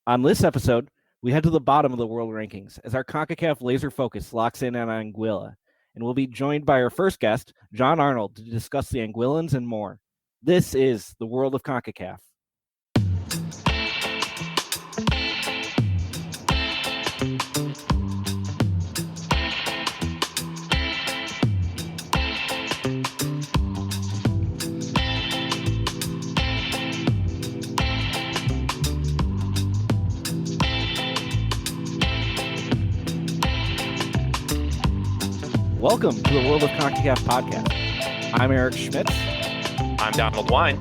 On this episode, we head to the bottom of the world rankings as our CONCACAF Laser Focus locks in on Anguilla, and we'll be joined by our first guest, Jon Arnold, to discuss the Anguillans and more. This is the world of CONCACAF. Welcome to the World of CONCACAF podcast. I'm Eric Schmitz. I'm Donald Wine.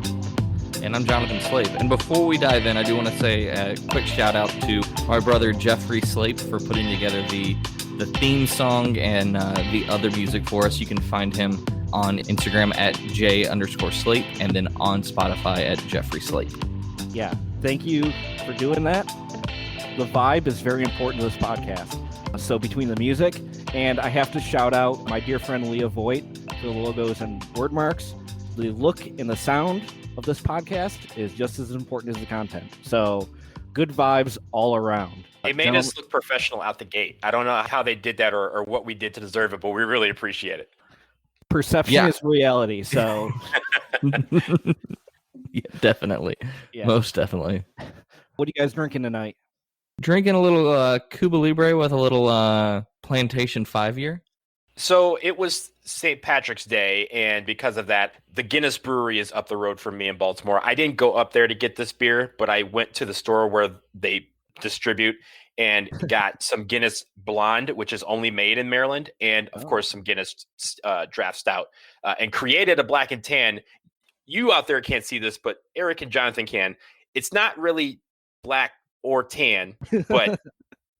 And I'm Jonathan Slape. And before we dive in, I do want to say a quick shout out to my brother Jeffrey Slape for putting together the theme song and the other music for us. You can find him on Instagram at J_Slape and then on Spotify at Jeffrey Slape. Yeah, thank you for doing that. The vibe is very important to this podcast. So between the music, and I have to shout out my dear friend Leah Voigt for the logos and word marks. The look and the sound of this podcast is just as important as the content. So good vibes all around. They made us look professional out the gate. I don't know how they did that or what we did to deserve it, but we really appreciate it. Perception is reality. So yeah, definitely. Yeah. Most definitely. What are you guys drinking tonight? Drinking a little Cuba Libre with a little Plantation 5-year. So it was St. Patrick's Day, and because of that, the Guinness Brewery is up the road from me in Baltimore. I didn't go up there to get this beer, but I went to the store where they distribute and got some Guinness Blonde, which is only made in Maryland, and of course some Guinness Draft Stout, and created a black and tan. You out there can't see this, but Eric and Jonathan can. It's not really black or tan, but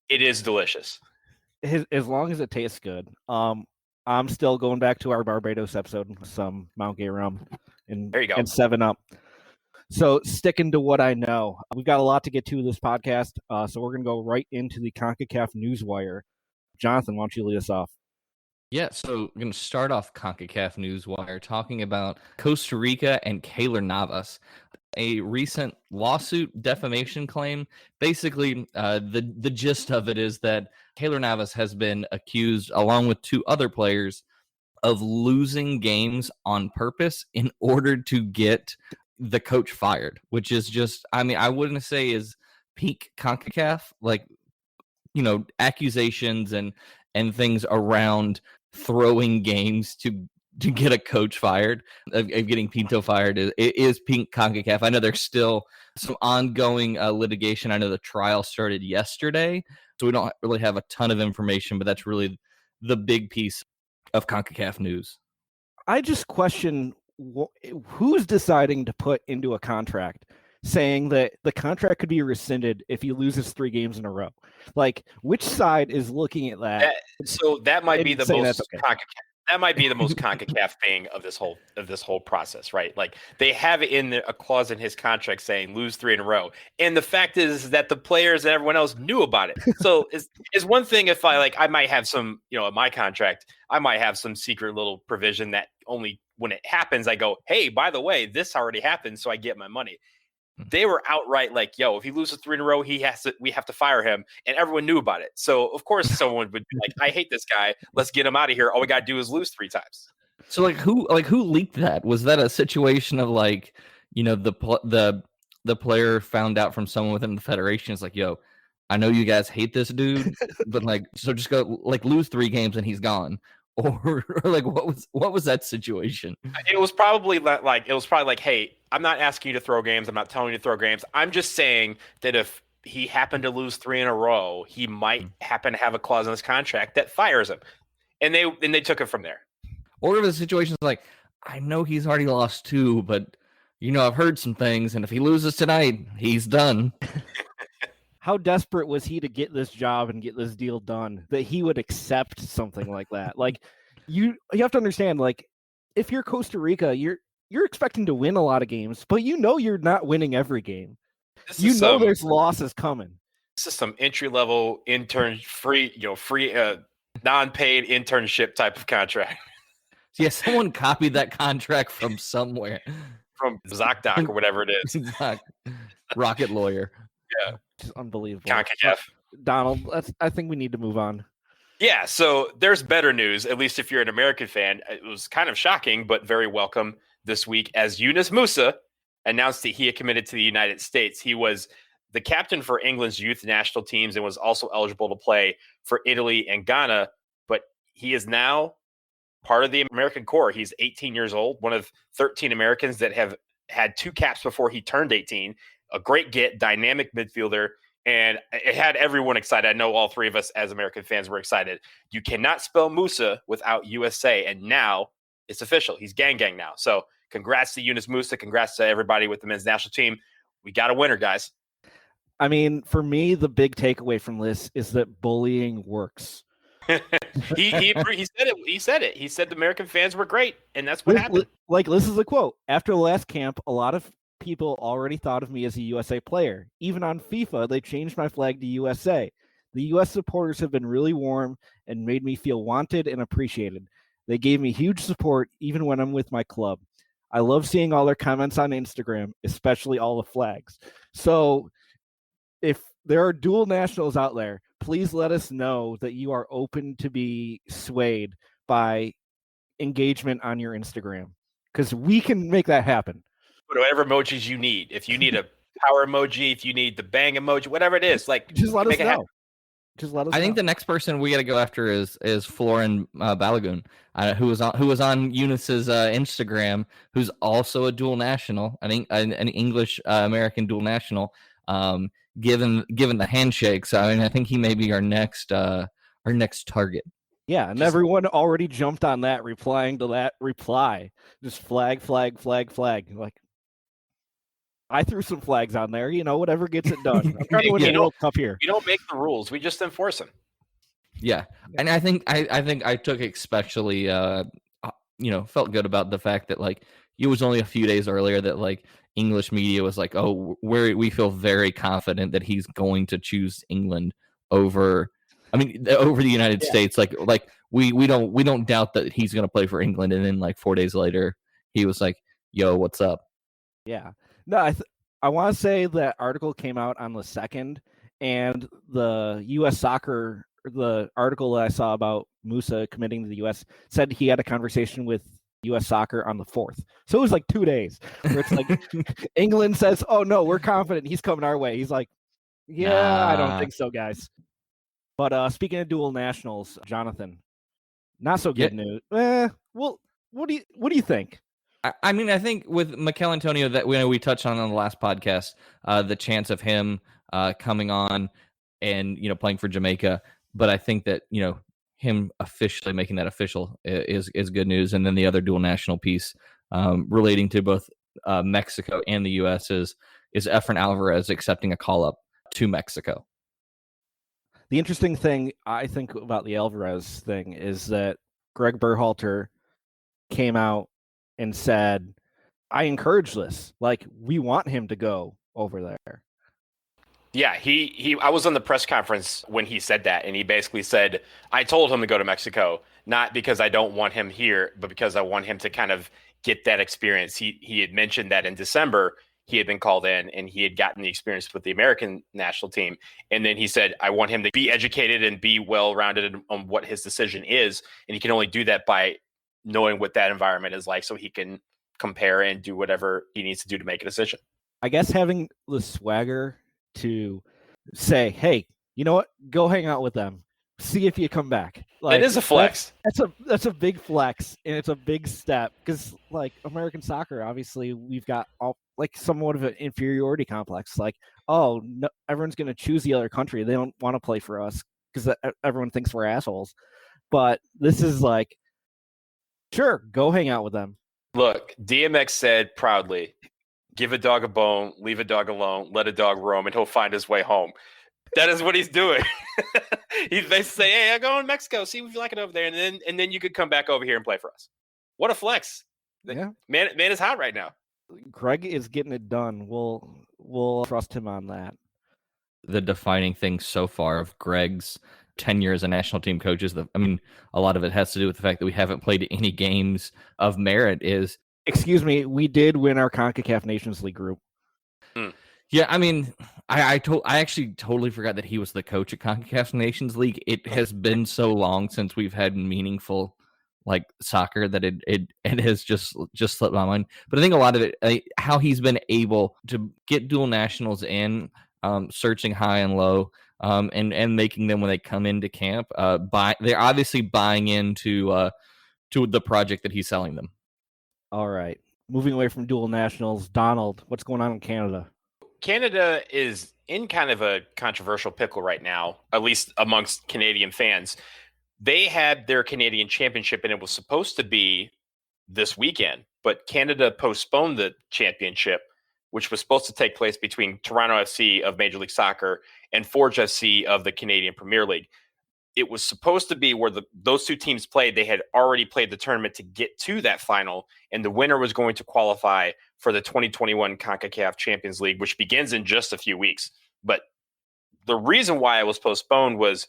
it is delicious. As long as it tastes good. I'm still going back to our Barbados episode, some Mount Gay rum and, there you go. And 7-Up. So sticking to what I know, we've got a lot to get to this podcast, so we're going to go right into the CONCACAF News Wire. Jonathan, why don't you lead us off? Yeah, so we're going to start off CONCACAF News Wire talking about Costa Rica and Keylor Navas. A recent lawsuit defamation claim. Basically, the gist of it is that Keylor Navas has been accused, along with 2 other players, of losing games on purpose in order to get the coach fired, which is just, I mean, I wouldn't say is peak CONCACAF, like, you know, accusations and things around throwing games to get a coach fired, of getting Pinto fired, is pink CONCACAF. I know there's still some ongoing litigation. I know the trial started yesterday, so we don't really have a ton of information, but that's really the big piece of CONCACAF news. I just question who's deciding to put into a contract saying that the contract could be rescinded if he loses 3 games in a row. Like, which side is looking at that? So that might be the most CONCACAF. That might be the most CONCACAF thing of this whole process, right? Like, they have a clause in his contract saying lose 3 in a row, and the fact is that the players and everyone else knew about it. So it's one thing if I might have some, you know, in my contract, I might have some secret little provision that only when it happens I go, hey, by the way, this already happened, so I get my money. They were outright like, yo, if he loses 3 in a row, we have to fire him. And everyone knew about it. So, of course, someone would be like, I hate this guy. Let's get him out of here. All we got to do is lose 3 times. So, who leaked that? Was that a situation of, like, you know, the player found out from someone within the federation? It's like, yo, I know you guys hate this dude, but, like, so just go, like, lose 3 games and he's gone. Or like, what was that situation? It was probably like, hey, I'm not asking you to throw games. I'm not telling you to throw games. I'm just saying that if he happened to lose 3 in a row, he might happen to have a clause in his contract that fires him. And they took it from there. Or if the situation's like, I know he's already lost 2, but, you know, I've heard some things, and if he loses tonight, he's done. How desperate was he to get this job and get this deal done that he would accept something like that? Like, you have to understand, like, if you're Costa Rica, you're expecting to win a lot of games, but you know you're not winning every game. There's losses coming. This is some entry-level free non-paid internship type of contract. Yeah, someone copied that contract from somewhere. From ZocDoc or whatever it is. Rocket Lawyer. Yeah. Just unbelievable. CONCACAF. Donald, I think we need to move on. Yeah, so there's better news, at least if you're an American fan. It was kind of shocking, but very welcome this week as Yunus Musa announced that he had committed to the United States. He was the captain for England's youth national teams and was also eligible to play for Italy and Ghana, but he is now part of the American core. He's 18 years old, one of 13 Americans that have had 2 caps before he turned 18, a great get, dynamic midfielder, and it had everyone excited. I know all 3 of us as American fans were excited. You cannot spell Musa without USA, and now it's official. He's gang now. So congrats to Yunus Musa. Congrats to everybody with the men's national team. We got a winner, guys. I mean, for me, the big takeaway from this is that bullying works. he said it. He said it. He said the American fans were great, and that's what happened. Like, this is a quote. After the last camp, a lot of people already thought of me as a USA player. Even on FIFA, they changed my flag to USA. The US supporters have been really warm and made me feel wanted and appreciated. They gave me huge support even when I'm with my club. I love seeing all their comments on Instagram, especially all the flags. So if there are dual nationals out there, please let us know that you are open to be swayed by engagement on your Instagram, because we can make that happen. Whatever emojis you need. If you need a power emoji, if you need the bang emoji, whatever it is, like just let us know. Just let us know. I think the next person we got to go after is Florin Balogun, who was on Yunus's Instagram, who's also a dual national, I think an English American dual national. Given the handshake, so I mean, I think he may be our next target. Yeah, and everyone already jumped on that, replying to that reply. Just flag. Like, I threw some flags on there, whatever gets it done. I'm trying to win the World Cup here. We don't make the rules; we just enforce them. Yeah, and I think I took especially, felt good about the fact that like it was only a few days earlier that like English media was like, oh, we feel very confident that he's going to choose England over the United States. Like we don't doubt that he's going to play for England. And then like 4 days later, he was like, yo, what's up? Yeah. No, I want to say that article came out on the 2nd, and the U.S. soccer, the article that I saw about Musa committing to the U.S. said he had a conversation with U.S. soccer on the 4th. So it was like 2 days where it's like England says, oh, no, we're confident he's coming our way. He's like, yeah, I don't think so, guys. But speaking of dual nationals, Jonathan, not so good news. Well, what do you think? I mean, I think with Mikel Antonio that we touched on the last podcast, the chance of him coming on and playing for Jamaica, but I think that him officially making that official is good news. And then the other dual national piece relating to both Mexico and the U.S. is Efrain Alvarez accepting a call up to Mexico. The interesting thing I think about the Alvarez thing is that Greg Berhalter came out and said, I encourage this. Like, we want him to go over there. Yeah, I was on the press conference when he said that, and he basically said, I told him to go to Mexico, not because I don't want him here, but because I want him to kind of get that experience. He had mentioned that in December he had been called in and he had gotten the experience with the American national team. And then he said, I want him to be educated and be well-rounded on what his decision is. And he can only do that by knowing what that environment is like, so he can compare and do whatever he needs to do to make a decision. I guess having the swagger to say, hey, you know what? Go hang out with them. See if you come back. Like, it is a flex. That's a big flex, and it's a big step because, like, American soccer, obviously, we've got somewhat of an inferiority complex. Like, oh, no, everyone's going to choose the other country. They don't want to play for us because everyone thinks we're assholes. But this is like, sure, go hang out with them. Look, DMX said proudly, give a dog a bone, leave a dog alone, let a dog roam, and he'll find his way home. That is what he's doing. They say, hey, I go to Mexico, see if you like it over there, and then you could come back over here and play for us. What a flex. Yeah. Man is hot right now. Greg is getting it done. We'll trust him on that. The defining thing so far of Greg's tenure as a national team coach is a lot of it has to do with the fact that we haven't played any games of merit. Excuse me, we did win our CONCACAF Nations League group. Yeah, I mean, I actually totally forgot that he was the coach at CONCACAF Nations League. It has been so long since we've had meaningful like soccer that it has just slipped my mind. But I think a lot of it, how he's been able to get dual nationals in, searching high and low, and making them when they come into camp, they're obviously buying into to the project that he's selling them. All right, moving away from dual nationals, Donald, what's going on in Canada? Canada is in kind of a controversial pickle right now, at least amongst Canadian fans. They had their Canadian championship and it was supposed to be this weekend, but Canada postponed the championship, which was supposed to take place between Toronto FC of Major League Soccer and Forge FC of the Canadian Premier League. It was supposed to be where those two teams played. They had already played the tournament to get to that final, and the winner was going to qualify for the 2021 CONCACAF Champions League, which begins in just a few weeks. But the reason why it was postponed was,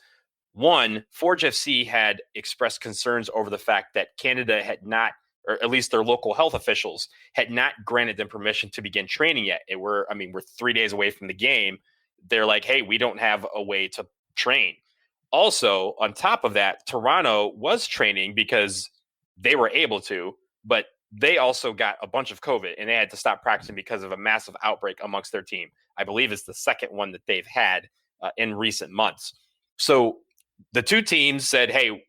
one, Forge FC had expressed concerns over the fact that Canada had not, or at least their local health officials, had not granted them permission to begin training yet. We're 3 days away from the game. They're like, hey, we don't have a way to train. Also, on top of that, Toronto was training because they were able to, but they also got a bunch of COVID and they had to stop practicing because of a massive outbreak amongst their team. I believe it's the second one that they've had in recent months. So the two teams said, hey,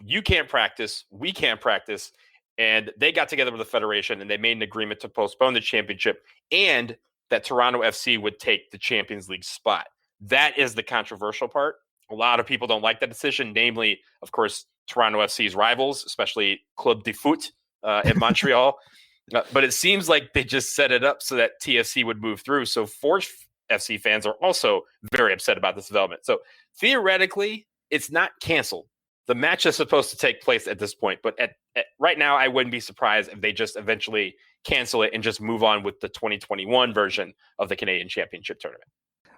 you can't practice, we can't practice. And they got together with the federation and they made an agreement to postpone the championship and that Toronto FC would take the Champions League spot. That is the controversial part. A lot of people don't like that decision, namely, of course, Toronto FC's rivals, especially Club de Foot in Montreal. But it seems like they just set it up so that TFC would move through. So Forge FC fans are also very upset about this development. So theoretically, it's not canceled. The match is supposed to take place at this point. But at right now, I wouldn't be surprised if they just eventually cancel it and just move on with the 2021 version of the Canadian Championship Tournament.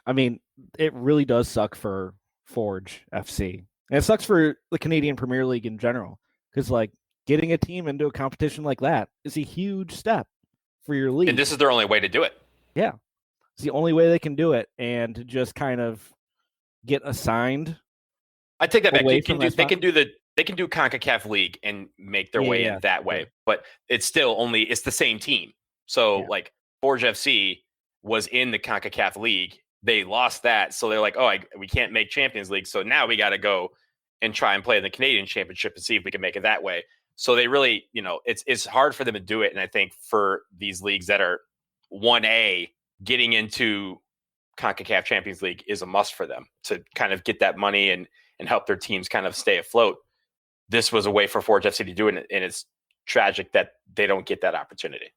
I mean, it really does suck for Forge FC. And it sucks for the Canadian Premier League in general, because like getting a team into a competition like that is a huge step for your league. And this is their only way to do it. Yeah. It's the only way they can do it, and to just kind of get assigned. I take that back. They can do CONCACAF League and make their way in that way, but it's still it's the same team. So like Forge FC was in the CONCACAF League. They lost that. So they're like, we can't make Champions League. So now we got to go and try and play in the Canadian Championship and see if we can make it that way. So they really, it's hard for them to do it. And I think for these leagues that are 1A, getting into CONCACAF Champions League is a must for them to kind of get that money and help their teams kind of stay afloat. This was a way for Forge FC to do it. And it's tragic that they don't get that opportunity.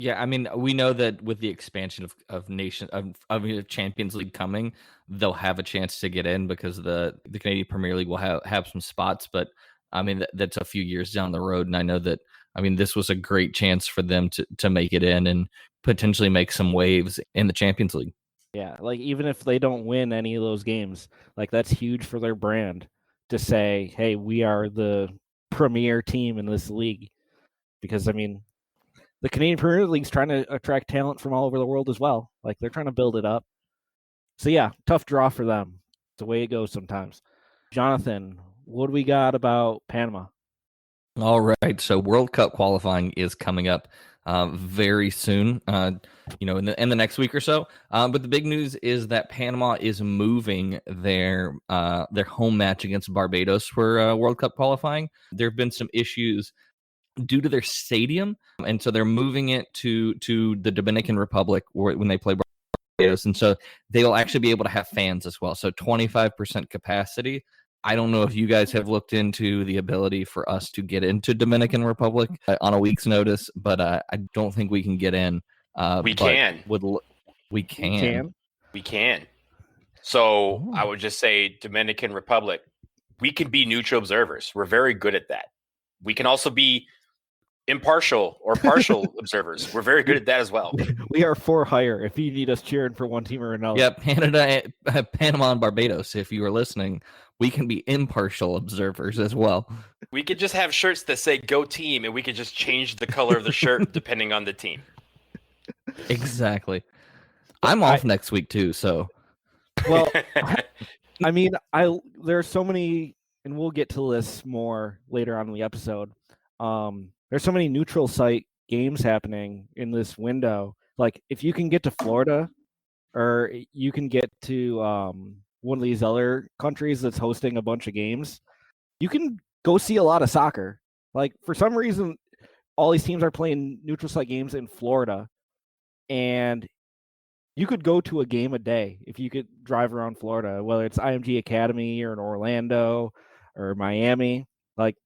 Yeah, I mean, we know that with the expansion of Champions League coming, they'll have a chance to get in because the Canadian Premier League will have some spots. But I mean, that's a few years down the road, and I know that. I mean, this was a great chance for them to make it in and potentially make some waves in the Champions League. Yeah, like even if they don't win any of those games, like that's huge for their brand to say, "Hey, we are the premier team in this league." Because I mean, the Canadian Premier League's trying to attract talent from all over the world as well. Like they're trying to build it up. So yeah, tough draw for them. It's the way it goes sometimes. Jonathan, what do we got about Panama? All right, so World Cup qualifying is coming up very soon. In the next week or so. But the big news is that Panama is moving their home match against Barbados for World Cup qualifying. There have been some issues due to their stadium, and so they're moving it to the Dominican Republic when they play Barbados, and so they'll actually be able to have fans as well. So 25% capacity. I don't know if you guys have looked into the ability for us to get into Dominican Republic on a week's notice, but I don't think we can get in. We can. So I would just say Dominican Republic, we can be neutral observers. We're very good at that. We can also be impartial or partial observers. We're very good at that as well. We are for hire if you need us cheering for one team or another. Yeah, Panama and Barbados, if you are listening, we can be impartial observers as well. We could just have shirts that say "Go Team," and we could just change the color of the shirt depending on the team. Exactly. I'm off next week too, so. Well, I mean, there are so many, and we'll get to this more later on in the episode. There's so many neutral site games happening in this window. Like, if you can get to Florida, or you can get to one of these other countries that's hosting a bunch of games, you can go see a lot of soccer. Like, for some reason, all these teams are playing neutral site games in Florida, and you could go to a game a day if you could drive around Florida, whether it's IMG Academy or in Orlando or Miami. Like,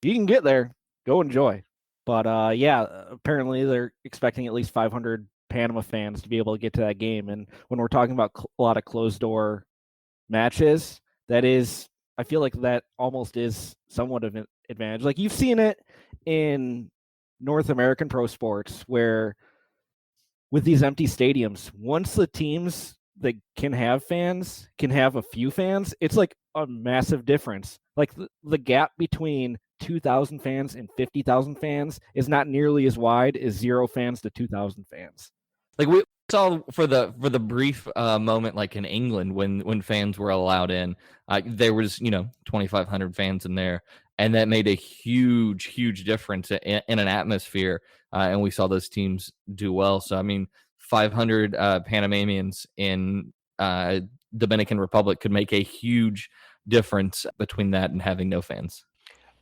you can get there, go enjoy. But yeah, apparently they're expecting at least 500 Panama fans to be able to get to that game. And when we're talking about a lot of closed door matches, that is, I feel like that almost is somewhat of an advantage. Like, you've seen it in North American pro sports where with these empty stadiums, once the teams that can have fans can have a few fans, it's like a massive difference. Like, the gap between 2,000 fans and 50,000 fans is not nearly as wide as 0 fans to 2,000 fans. Like, we saw for the brief moment, like in England, when fans were allowed in, there was 2,500 fans in there, and that made a huge difference in an atmosphere. And we saw those teams do well. So I mean, 500 Panamanians in Dominican Republic could make a huge difference between that and having no fans.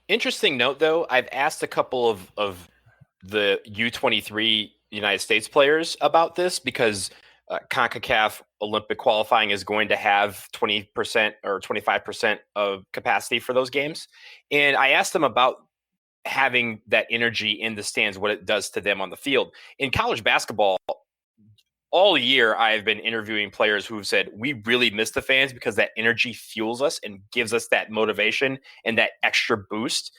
Interesting note, though, I've asked a couple of the U23 United States players about this because CONCACAF Olympic qualifying is going to have 20% or 25% of capacity for those games. And I asked them about having that energy in the stands, what it does to them on the field. In college basketball, all year I've been interviewing players who've said, we really miss the fans because that energy fuels us and gives us that motivation and that extra boost.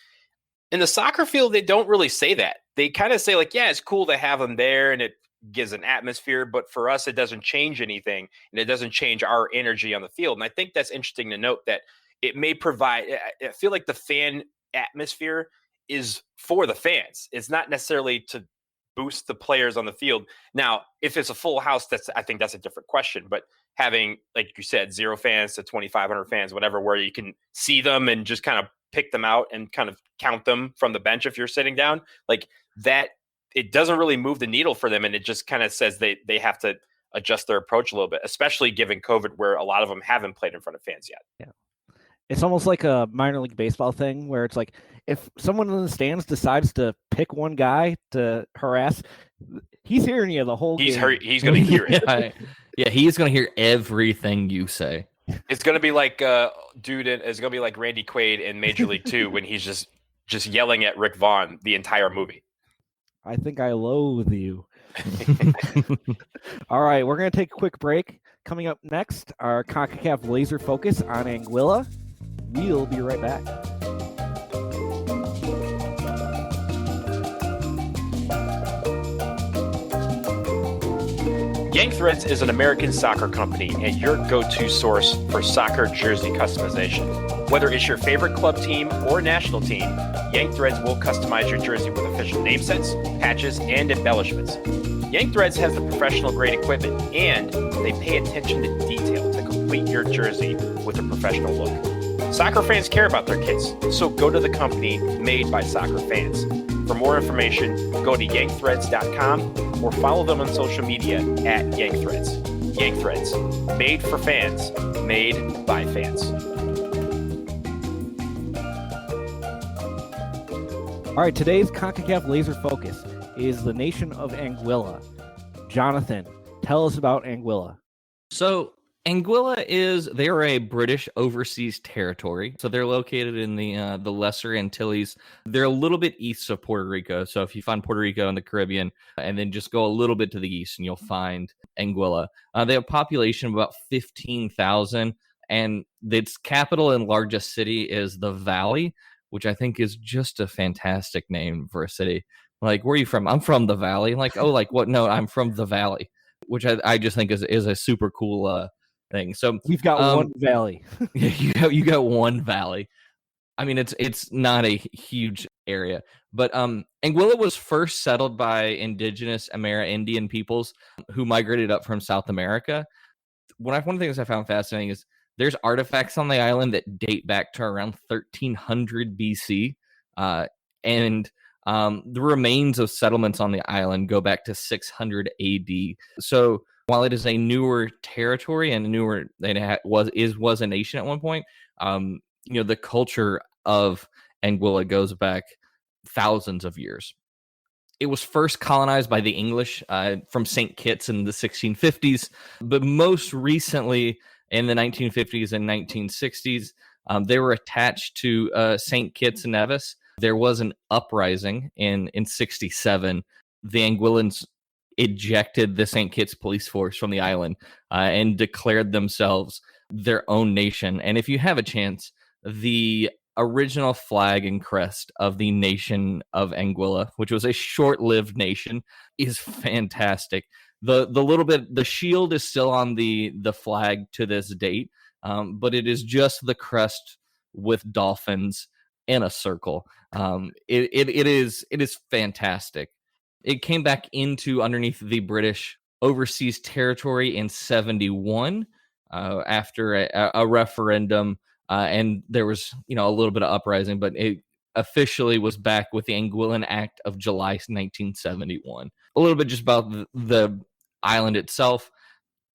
In the soccer field, they don't really say that. They kind of say, like, yeah, it's cool to have them there and it gives an atmosphere, but for us, it doesn't change anything and it doesn't change our energy on the field. And I think that's interesting to note that it may provide, I feel like the fan atmosphere is for the fans. It's not necessarily to boost the players on the field. Now, if it's a full house, I think that's a different question. But having, like you said, 0 fans to 2,500 fans, whatever, where you can see them and just kind of pick them out and kind of count them from the bench if you're sitting down, like that, it doesn't really move the needle for them. And it just kind of says they have to adjust their approach a little bit, especially given COVID, where a lot of them haven't played in front of fans yet. Yeah. It's almost like a minor league baseball thing where it's like, if someone in the stands decides to pick one guy to harass, he's hearing you the whole game. He's going to hear it. Yeah, he's going to hear everything you say. It's going to be like it's going to be like Randy Quaid in Major League 2 when he's just yelling at Rick Vaughn the entire movie. I think I loathe you. All right, we're going to take a quick break. Coming up next, our CONCACAF Laser Focus on Anguilla. We'll be right back. Yank Threads is an American soccer company and your go-to source for soccer jersey customization. Whether it's your favorite club team or national team, Yank Threads will customize your jersey with official name sets, patches, and embellishments. Yank Threads has the professional-grade equipment, and they pay attention to detail to complete your jersey with a professional look. Soccer fans care about their kits, so go to the company made by soccer fans. For more information, go to yankthreads.com or follow them on social media at yankthreads. Yank Threads, made for fans, made by fans. All right, today's CONCACAF Laser Focus is the nation of Anguilla. Jonathan, tell us about Anguilla. So Anguilla they're a British overseas territory. So they're located in the Lesser Antilles. They're a little bit east of Puerto Rico. So if you find Puerto Rico in the Caribbean and then just go a little bit to the east and you'll find Anguilla. They have a population of about 15,000 and its capital and largest city is the Valley, which I think is just a fantastic name for a city. Like, where are you from? I'm from the Valley. Like, oh, like what? No, I'm from the Valley, which I just think is a super cool thing. So we've got one valley. you got one valley. I mean, it's not a huge area. But Anguilla was first settled by indigenous Amerindian peoples who migrated up from South America. One of the things I found fascinating is there's artifacts on the island that date back to around 1300 BC. And the remains of settlements on the island go back to 600 AD. So while it is a newer territory and was a nation at one point, the culture of Anguilla goes back thousands of years. It was first colonized by the English from St. Kitts in the 1650s, but most recently in the 1950s and 1960s, they were attached to St. Kitts and Nevis. There was an uprising in 67. The Anguillans ejected the St. Kitts police force from the island and declared themselves their own nation. And if you have a chance, the original flag and crest of the nation of Anguilla, which was a short-lived nation, is fantastic. The shield is still on the flag to this date, but it is just the crest with dolphins in a circle. It is fantastic. It came back into underneath the British overseas territory in 1971 after a referendum, and there was a little bit of uprising, but it officially was back with the Anguillan Act of July 1971. A little bit just about the island itself.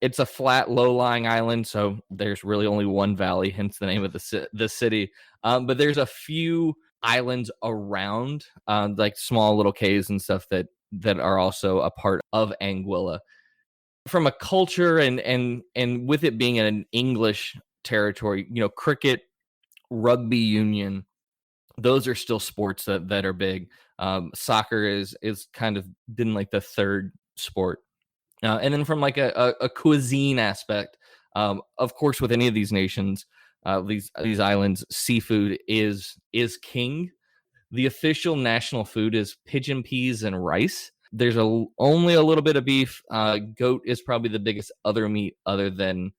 It's a flat, low-lying island, so there's really only one valley, hence the name of the city. But there's a few islands around, like small little cays and stuff that are also a part of Anguilla. From a culture and with it being an English territory, cricket, rugby union, those are still sports that are big. Soccer is kind of been like the third sport. And then from like a cuisine aspect, of course, with any of these nations, these islands, seafood is king. The official national food is pigeon peas and rice. There's only a little bit of beef. Goat is probably the biggest other meat other than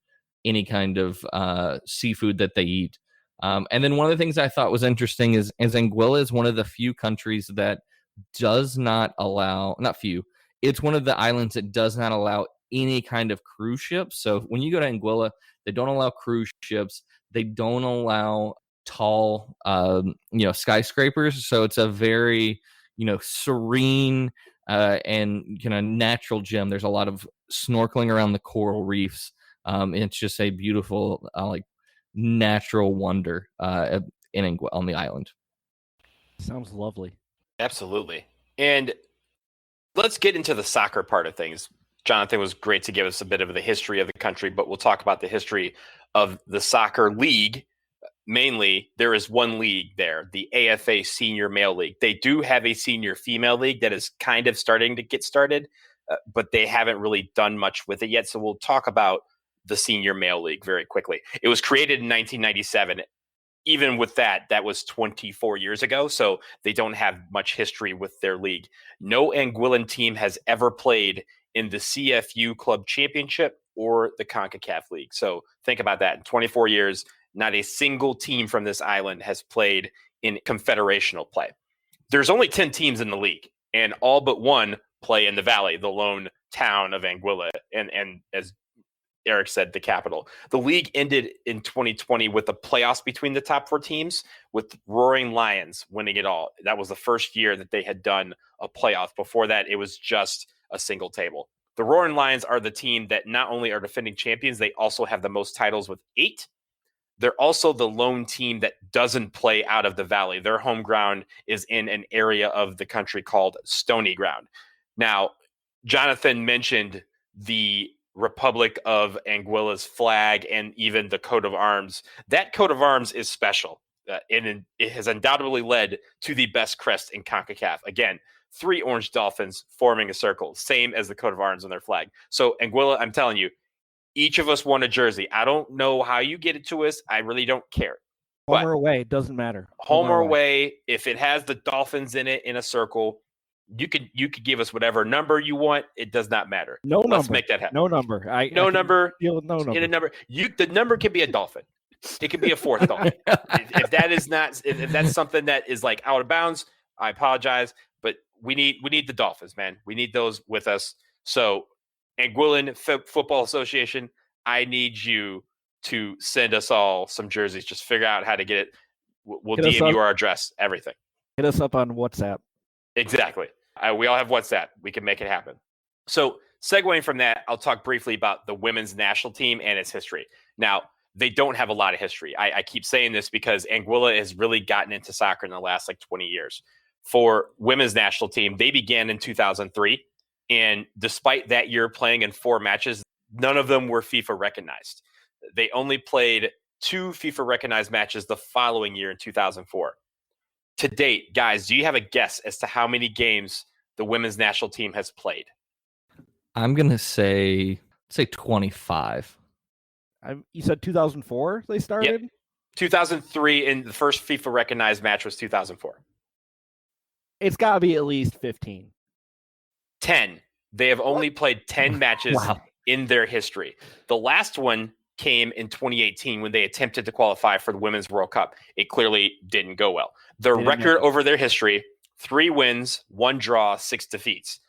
any kind of seafood that they eat. And then one of the things I thought was interesting is Anguilla is one of the few countries that does not allow, not few, it's one of the islands that does not allow any kind of cruise ships. So when you go to Anguilla, they don't allow cruise ships. They don't allow tall, skyscrapers. So it's a very, serene and natural gem. There's a lot of snorkeling around the coral reefs. It's just a beautiful, natural wonder on the island. Sounds lovely. Absolutely. And let's get into the soccer part of things. Jonathan was great to give us a bit of the history of the country, but we'll talk about the history of the soccer league. Mainly, there is one league there, the AFA Senior Male League. They do have a senior female league that is kind of starting to get started, but they haven't really done much with it yet. So we'll talk about the Senior Male League very quickly. It was created in 1997. Even with that was 24 years ago, so they don't have much history with their league. No Anguillan team has ever played in the CFU Club Championship or the CONCACAF League. So think about that. In 24 years, not a single team from this island has played in confederational play. There's only 10 teams in the league, and all but one play in the Valley, the lone town of Anguilla, and as Eric said, the capital. The league ended in 2020 with the playoffs between the top four teams, with Roaring Lions winning it all. That was the first year that they had done a playoff. Before that, it was just a single table. The Roaring Lions are the team that not only are defending champions, they also have the most titles with 8. They're also the lone team that doesn't play out of the Valley. Their home ground is in an area of the country called Stony Ground. Now, Jonathan mentioned the Republic of Anguilla's flag and even the coat of arms. That coat of arms is special, and it has undoubtedly led to the best crest in CONCACAF. Again, 3 orange dolphins forming a circle, same as the coat of arms on their flag. So Anguilla, I'm telling you, each of us won a jersey. I don't know how you get it to us. I really don't care. Home or away, it doesn't matter. Home or away, if it has the dolphins in it in a circle, you could give us whatever number you want. It does not matter. Let's make that happen. No number. No number. Deal with no number. In a number. The number can be a dolphin. It can be a 4th dolphin. If that is not, if that's something that is like out of bounds, I apologize, but we need the Dolphins, man. We need those with us. So, Anguillan Football Association, I need you to send us all some jerseys. Just figure out how to get it. We'll DM you our address, everything. Hit us up on WhatsApp. Exactly. We all have WhatsApp. We can make it happen. So, segueing from that, I'll talk briefly about the women's national team and its history. Now, they don't have a lot of history. I keep saying this because Anguilla has really gotten into soccer in the last 20 years. For women's national team, they began in 2003. And despite that year playing in 4 matches, none of them were FIFA recognized. They only played 2 FIFA recognized matches the following year in 2004. To date, guys, do you have a guess as to how many games the women's national team has played? I'm going to say 25. You said 2004 they started? Yep. 2003, and the first FIFA recognized match was 2004. It's got to be at least 15. 10. They have only played 10 matches in their history. The last one came in 2018 when they attempted to qualify for the Women's World Cup. It clearly didn't go well. Their record over their history, 3 wins, 1 draw, 6 defeats.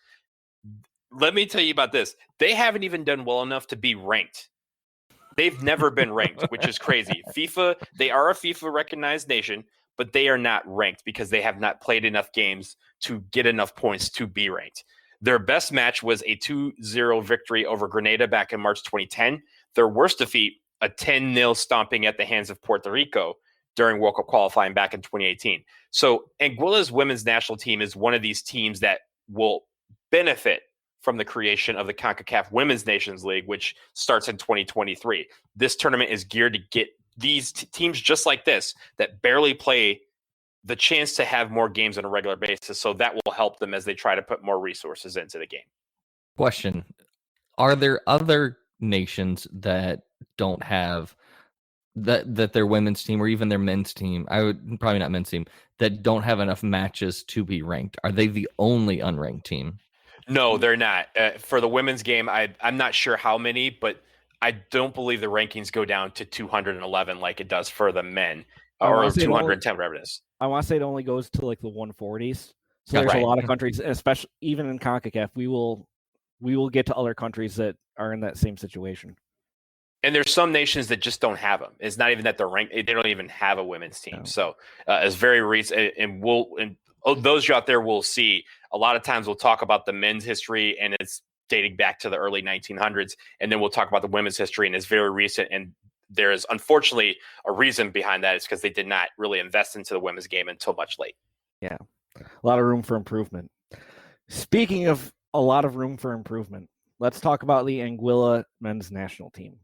Let me tell you about this. They haven't even done well enough to be ranked. They've never been ranked, which is crazy. They are a FIFA recognized nation, but they are not ranked because they have not played enough games to get enough points to be ranked. Their best match was a 2-0 victory over Grenada back in March 2010. Their worst defeat, a 10-0 stomping at the hands of Puerto Rico during World Cup qualifying back in 2018. So Anguilla's women's national team is one of these teams that will benefit from the creation of the CONCACAF Women's Nations League, which starts in 2023. This tournament is geared to get these teams just like this that barely play the chance to have more games on a regular basis. So that will help them as they try to put more resources into the game. Question. Are there other nations that don't have that their women's team or even their men's team, probably not men's team, that don't have enough matches to be ranked? Are they the only unranked team? No, they're not. For the women's game, I'm not sure how many, but I don't believe the rankings go down to 211 like it does for the men, or 210, whatever it is. I want to say it only goes to the 140s. So there's a lot of countries, especially even in CONCACAF, we will get to other countries that are in that same situation. And there's some nations that just don't have them. It's not even that they're ranked; they don't even have a women's team. No. So it's very recent, and those you out there will see. A lot of times we'll talk about the men's history, and it's dating back to the early 1900s, and then we'll talk about the women's history, and it's very recent. And there is unfortunately a reason behind that. It's because they did not really invest into the women's game until much late. Yeah, a lot of room for improvement. Speaking of a lot of room for improvement, let's talk about the Anguilla men's national team.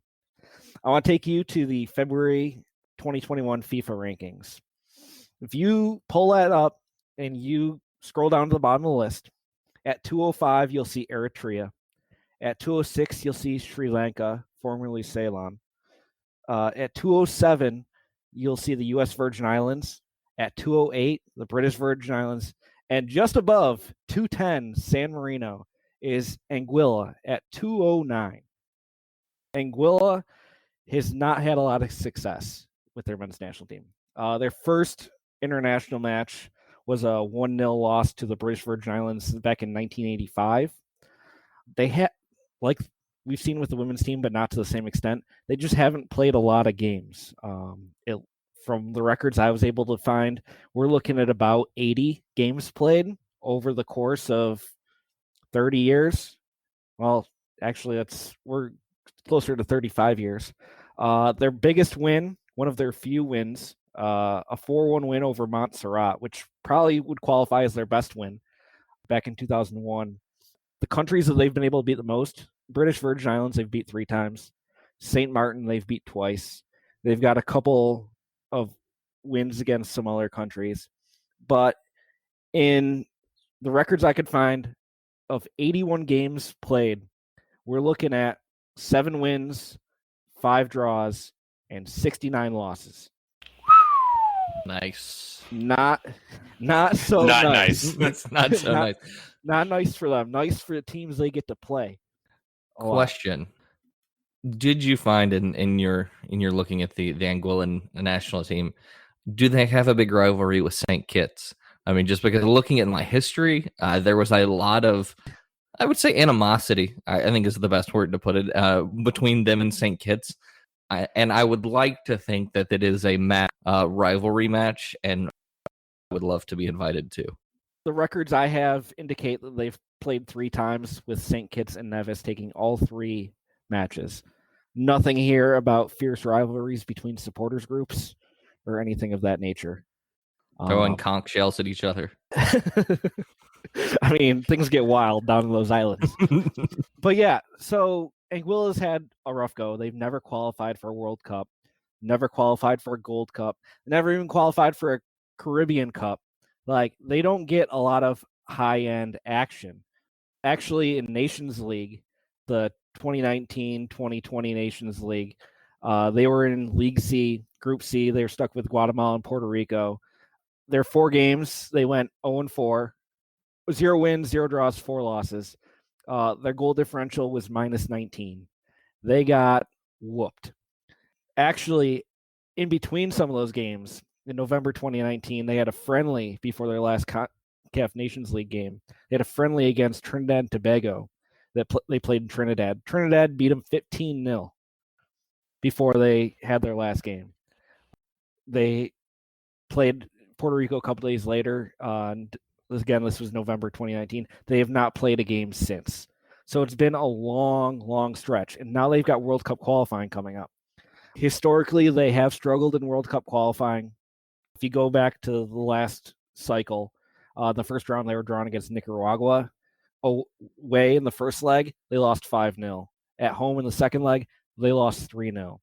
I want to take you to the February 2021 FIFA rankings. If you pull that up and you scroll down to the bottom of the list, at 205, you'll see Eritrea. At 206, you'll see Sri Lanka, formerly Ceylon. At 207, you'll see the U.S. Virgin Islands. At 208, the British Virgin Islands. And just above 210, San Marino, is Anguilla at 209. Anguilla has not had a lot of success with their men's national team. Their first international match was a 1-0 loss to the British Virgin Islands back in 1985. They had, like we've seen with the women's team, but not to the same extent, they just haven't played a lot of games. From the records I was able to find, we're looking at about 80 games played over the course of 30 years. Well, actually, we're closer to 35 years. Their biggest win, one of their few wins, a 4-1 win over Montserrat, which probably would qualify as their best win back in 2001. The countries that they've been able to beat the most, British Virgin Islands, they've beat 3 times. St. Martin, they've beat twice. They've got a couple of wins against some other countries. But in the records I could find, of 81 games played, we're looking at 7 wins, 5 draws, and 69 losses. Nice. Not so not nice. That's not so nice. Not nice for them. Nice for the teams they get to play. Question. Did you find in your looking at the Anguillan national team, do they have a big rivalry with St. Kitts? I mean, just because looking at my history, there was a lot of, I would say, animosity, I think is the best word to put it, between them and St. Kitts. And I would like to think that it is a rivalry match, and I would love to be invited too. The records I have indicate that they've played 3 times, with St. Kitts and Nevis taking all 3 matches. Nothing here about fierce rivalries between supporters groups or anything of that nature. Throwing conch shells at each other. I mean, things get wild down in those islands. But yeah, so Anguilla's had a rough go. They've never qualified for a World Cup, never qualified for a Gold Cup, never even qualified for a Caribbean Cup. Like, they don't get a lot of high-end action. Actually, in Nations League, the 2019-2020 Nations League, they were in League C, Group C. They were stuck with Guatemala and Puerto Rico. Their 4 games, they went 0-4. 0 wins, 0 draws, 4 losses. Their goal differential was -19. They got whooped. Actually, in between some of those games, in November 2019, they had a friendly before their last CONCACAF Nations League game. They had a friendly against Trinidad and Tobago that they played in Trinidad. Trinidad beat them 15-0 before they had their last game. They played Puerto Rico a couple days later. Again, this was November 2019. They have not played a game since. So it's been a long, long stretch. And now they've got World Cup qualifying coming up. Historically, they have struggled in World Cup qualifying. If you go back to the last cycle, the first round they were drawn against Nicaragua. Away in the first leg, they lost 5-0. At home in the second leg, they lost 3-0.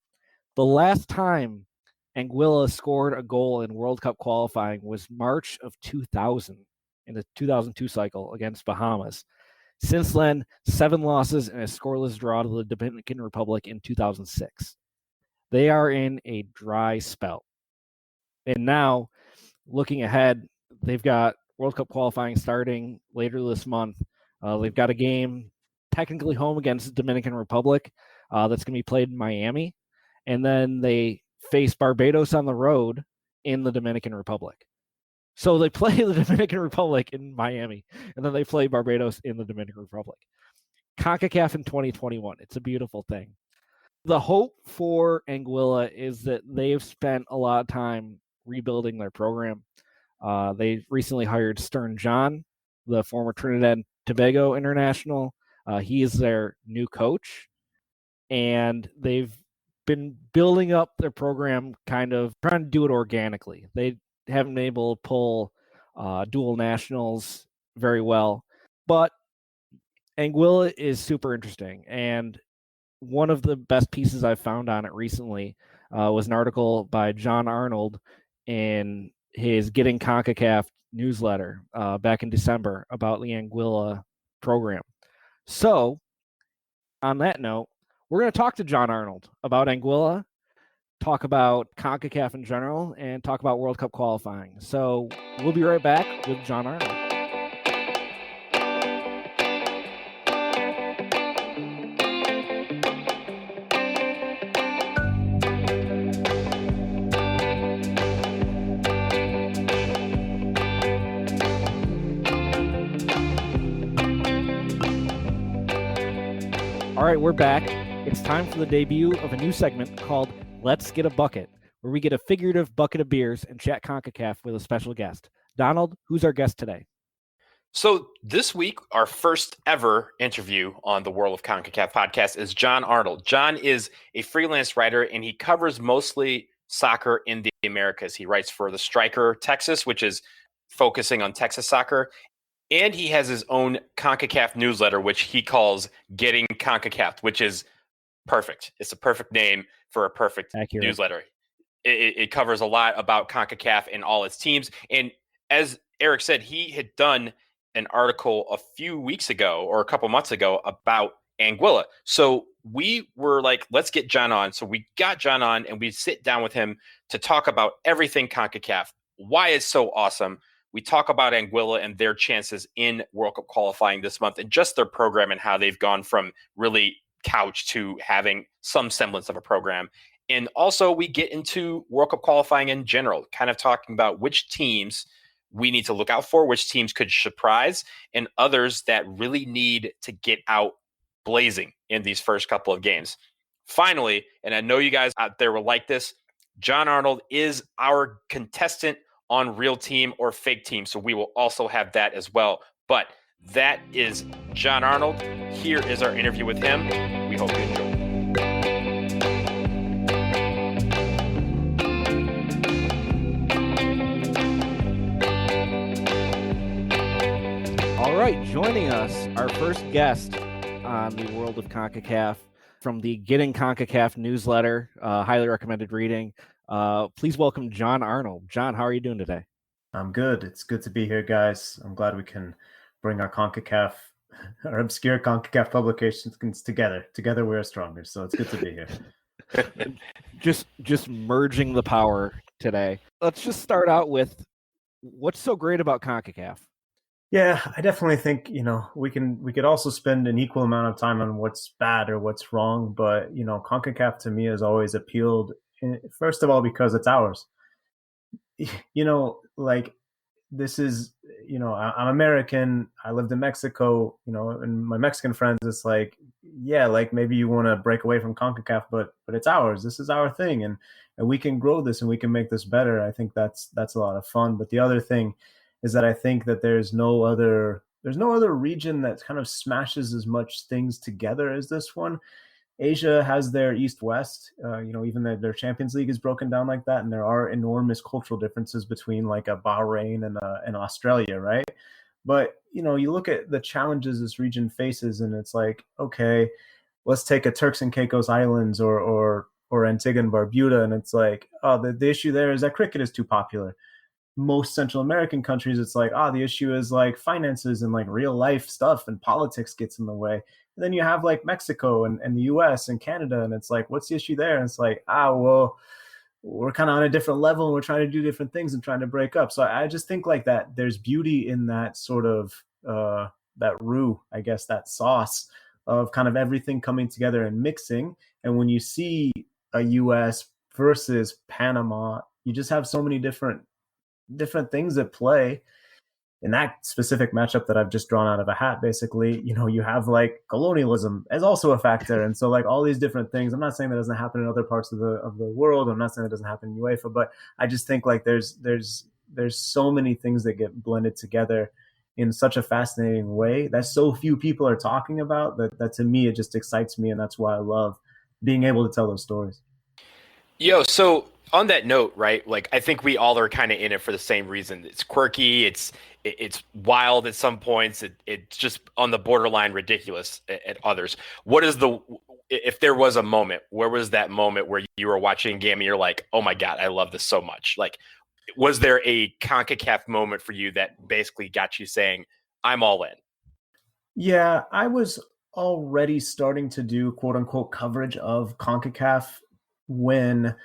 The last time Anguilla scored a goal in World Cup qualifying was March of 2000 in the 2002 cycle against Bahamas. Since then, 7 losses and a scoreless draw to the Dominican Republic in 2006. They are in a dry spell. And now, looking ahead, they've got World Cup qualifying starting later this month. They've got a game technically home against the Dominican Republic that's going to be played in Miami. And then they face Barbados on the road in the Dominican Republic. So they play the Dominican Republic in Miami, and then they play Barbados in the Dominican Republic. CONCACAF in 2021. It's a beautiful thing. The hope for Anguilla is that they've spent a lot of time rebuilding their program. They recently hired Stern John, the former Trinidad and Tobago international. He is their new coach, and they've been building up their program, kind of trying to do it organically. They haven't been able to pull dual nationals very well, but Anguilla is super interesting. And one of the best pieces I've found on it recently was an article by Jon Arnold in his Getting CONCACAF newsletter back in December about the Anguilla program. So, on that note, we're going to talk to Jon Arnold about Anguilla, talk about CONCACAF in general, and talk about World Cup qualifying. So we'll be right back with Jon Arnold. All right, we're back. It's time for the debut of a new segment called Let's Get a Bucket, where we get a figurative bucket of beers and chat CONCACAF with a special guest. Donald, who's our guest today? So this week, our first ever interview on the World of CONCACAF podcast is Jon Arnold. Jon is a freelance writer, and he covers mostly soccer in the Americas. He writes for The Striker Texas, which is focusing on Texas soccer. And he has his own CONCACAF newsletter, which he calls Getting CONCACAF, which is perfect. It's a perfect name for a perfect newsletter. It covers a lot about CONCACAF and all its teams. And as Eric said, he had done an article a few weeks ago or a couple months ago about Anguilla. So we were like, let's get Jon on. So we got Jon on, and we sit down with him to talk about everything CONCACAF, why it's so awesome. We talk about Anguilla and their chances in World Cup qualifying this month, and just their program and how they've gone from really couch to having some semblance of a program. And also we get into World Cup qualifying in general, kind of talking about which teams we need to look out for, which teams could surprise, and others that really need to get out blazing in these first couple of games. Finally, and I know you guys out there will like this, Jon Arnold is our contestant on Real Team or Fake Team, so we will also have that as well. But that is Jon Arnold. Here is our interview with him. We hope you enjoy. All right, joining us, our first guest on the world of CONCACAF from the Getting CONCACAF newsletter, highly recommended reading. Please welcome Jon Arnold. Jon, how are you doing today? I'm good. It's good to be here, guys. I'm glad we can bring our CONCACAF, our obscure CONCACAF publications together. Together we are stronger. So it's good to be here. just merging the power today. Let's just start out with what's so great about CONCACAF? Yeah, I definitely think, we could also spend an equal amount of time on what's bad or what's wrong. But, CONCACAF to me has always appealed, first of all, because it's ours. This is, I'm American. I lived in Mexico, and my Mexican friends, it's like, yeah, like maybe you want to break away from CONCACAF, but it's ours. This is our thing. And we can grow this and we can make this better. I think that's a lot of fun. But the other thing is that I think that there's no other region that kind of smashes as much things together as this one. Asia has their East-West, even their Champions League is broken down like that. And there are enormous cultural differences between like a Bahrain and Australia, right? But, you look at the challenges this region faces and it's like, okay, let's take a Turks and Caicos Islands or Antigua and Barbuda. And it's like, oh, the issue there is that cricket is too popular. Most Central American countries, it's like, the issue is like finances and like real life stuff and politics gets in the way. And then you have like Mexico and the US and Canada. And it's like, what's the issue there? And it's like, well, we're kind of on a different level and we're trying to do different things and trying to break up. So I just think like that there's beauty in that sort of that roux, I guess, that sauce of kind of everything coming together and mixing. And when you see a US versus Panama, you just have so many different things at play in that specific matchup that I've just drawn out of a hat. Basically, you have like colonialism as also a factor. And so like all these different things, I'm not saying that doesn't happen in other parts of the world. I'm not saying that doesn't happen in UEFA, but I just think like there's so many things that get blended together in such a fascinating way that so few people are talking about that to me, it just excites me. And that's why I love being able to tell those stories. So on that note, right, like I think we all are kind of in it for the same reason. It's quirky, it's wild at some points, it's just on the borderline ridiculous at others. If there was a moment, where was that moment where you were watching a game and you're like, oh my God, I love this so much? Like, was there a CONCACAF moment for you that basically got you saying, I'm all in? Yeah, I was already starting to do quote unquote coverage of CONCACAF when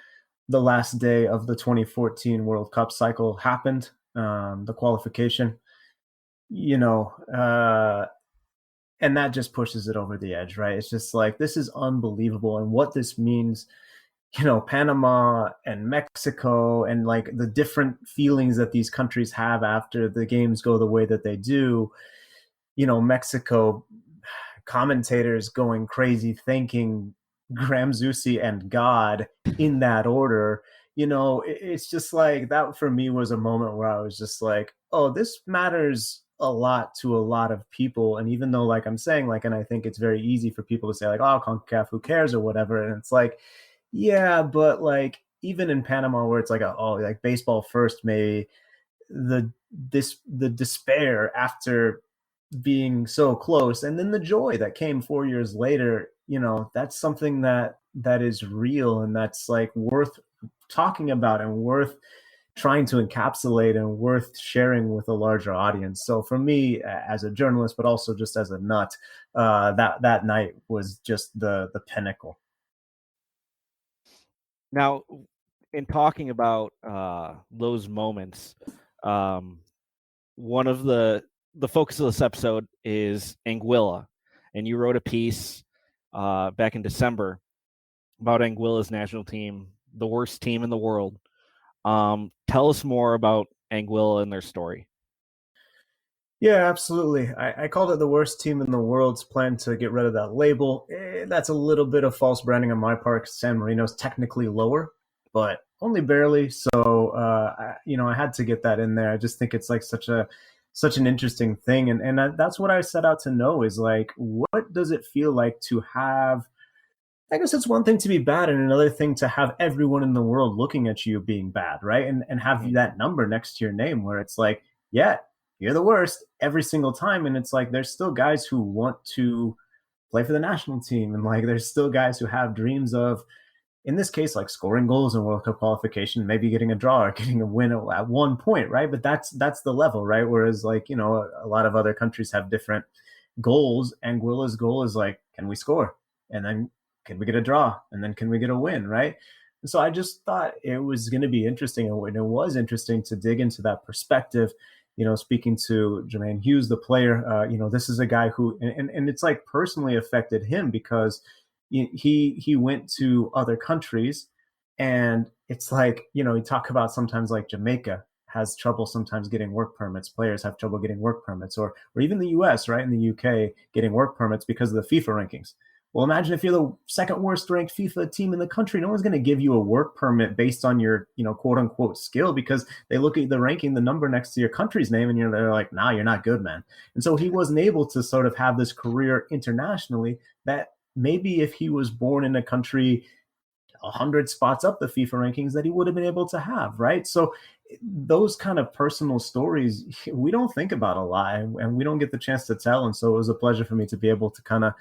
the last day of the 2014 World Cup cycle happened, the qualification, and that just pushes it over the edge, right? It's just like, this is unbelievable. And what this means, Panama and Mexico and like the different feelings that these countries have after the games go the way that they do, Mexico commentators going crazy, thanking Graham Zusi and God in that order. It's just like that for me was a moment where I was just like, oh, this matters a lot to a lot of people. And even though like I'm saying like, and I think it's very easy for people to say like, oh, CONCACAF, who cares or whatever. And it's like, yeah, but like even in Panama where it's like, like baseball first, maybe the despair after being so close and then the joy that came 4 years later, that's something that is real and that's like worth talking about and worth trying to encapsulate and worth sharing with a larger audience. So for me as a journalist, but also just as a nut, that night was just the pinnacle. Now, in talking about those moments, one of the focus of this episode is Anguilla, and you wrote a piece back in December about Anguilla's national team, the worst team in the world. Tell us more about Anguilla and their story? Yeah, absolutely. I called it the worst team in the world's plan to get rid of that label. That's a little bit of false branding on my part. San Marino's technically lower, but only barely. So, I had to get that in there. I just think it's like such an interesting thing. And that's what I set out to know is like, what does it feel like to have, I guess it's one thing to be bad and another thing to have everyone in the world looking at you being bad, right? And have that number next to your name where it's like, yeah, you're the worst every single time. And it's like, there's still guys who want to play for the national team. And like, there's still guys who have dreams of, in this case, like scoring goals in World Cup qualification, maybe getting a draw or getting a win at one point, right? But that's the level, right? Whereas like, a lot of other countries have different goals. Anguilla's goal is like, can we score? And then can we get a draw? And then can we get a win, right? And so I just thought it was going to be interesting. And it was interesting to dig into that perspective. Speaking to Jermaine Hughes, the player, this is a guy who, and it's like personally affected him because he went to other countries, and it's like, you talk about sometimes like Jamaica has trouble sometimes getting work permits. Players have trouble getting work permits, or even the US, right? In the UK, getting work permits because of the FIFA rankings. Well, imagine if you're the second worst ranked FIFA team in the country, no one's going to give you a work permit based on your, quote unquote skill, because they look at the ranking, the number next to your country's name, and they're like, nah, you're not good, man. And so he wasn't able to sort of have this career internationally that maybe if he was born in a country 100 spots up the FIFA rankings that he would have been able to have, right? So those kind of personal stories, we don't think about a lot, and we don't get the chance to tell. And so it was a pleasure for me to be able to kind of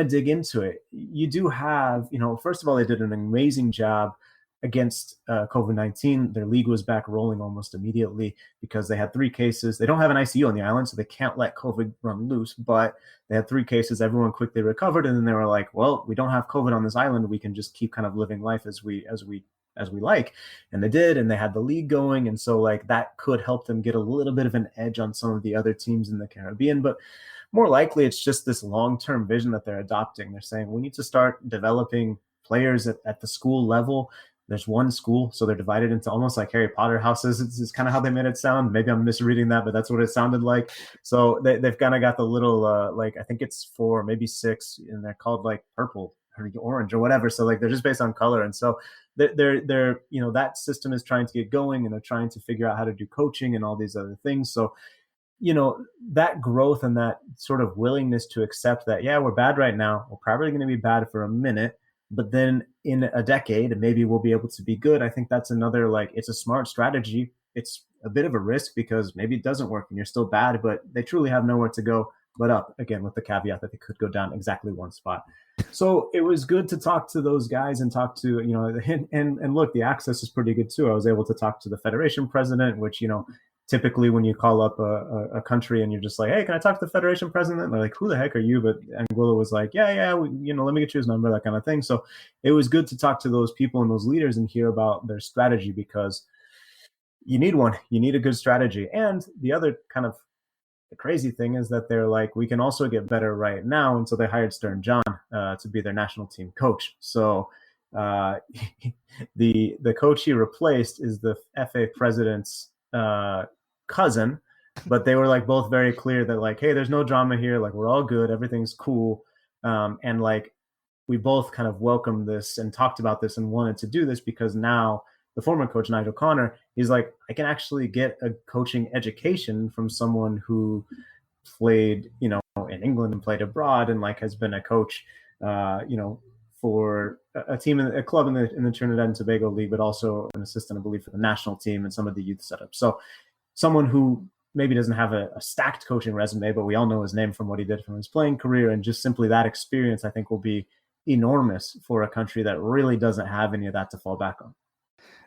dig into it. You do have, first of all, they did an amazing job against COVID-19. Their league was back rolling almost immediately because they had 3 cases. They don't have an ICU on the island, so they can't let COVID run loose, but they had 3 cases. Everyone quickly recovered. And then they were like, well, we don't have COVID on this island. We can just keep kind of living life as we like. And they did, and they had the league going. And so like that could help them get a little bit of an edge on some of the other teams in the Caribbean. But more likely, it's just this long-term vision that they're adopting. They're saying we need to start developing players at the school level. There's one school, so they're divided into almost like Harry Potter houses. It's kind of how they made it sound. Maybe I'm misreading that, but that's what it sounded like. So they've kind of got the little, I think it's 4, maybe 6, and they're called like purple or orange or whatever. So like they're just based on color. And so they're that system is trying to get going, and they're trying to figure out how to do coaching and all these other things. So that growth and that sort of willingness to accept that, yeah, we're bad right now. We're probably going to be bad for a minute, but then in a decade, maybe we'll be able to be good. I think that's another, like, it's a smart strategy. It's a bit of a risk because maybe it doesn't work and you're still bad, but they truly have nowhere to go but up, again, with the caveat that they could go down exactly one spot. So it was good to talk to those guys and talk to, and look, the access is pretty good too. I was able to talk to the federation president, which, typically when you call up a country and you're just like, hey, can I talk to the federation president? And they're like, who the heck are you? But Anguilla was like, yeah, let me get you his number, that kind of thing. So it was good to talk to those people and those leaders and hear about their strategy, because you need one. You need a good strategy. And the other kind of the crazy thing is that they're like, we can also get better right now. And so they hired Stern John to be their national team coach. So the coach he replaced is the FA president's cousin, but they were like both very clear that like, hey, there's no drama here, like we're all good, everything's cool, and like we both kind of welcomed this and talked about this and wanted to do this because now the former coach Nigel Connor, he's like, I can actually get a coaching education from someone who played in England and played abroad and like has been a coach for a team, a club in the Trinidad and Tobago League, but also an assistant, I believe, for the national team and some of the youth setups. So someone who maybe doesn't have a stacked coaching resume, but we all know his name from what he did from his playing career. And just simply that experience, I think, will be enormous for a country that really doesn't have any of that to fall back on.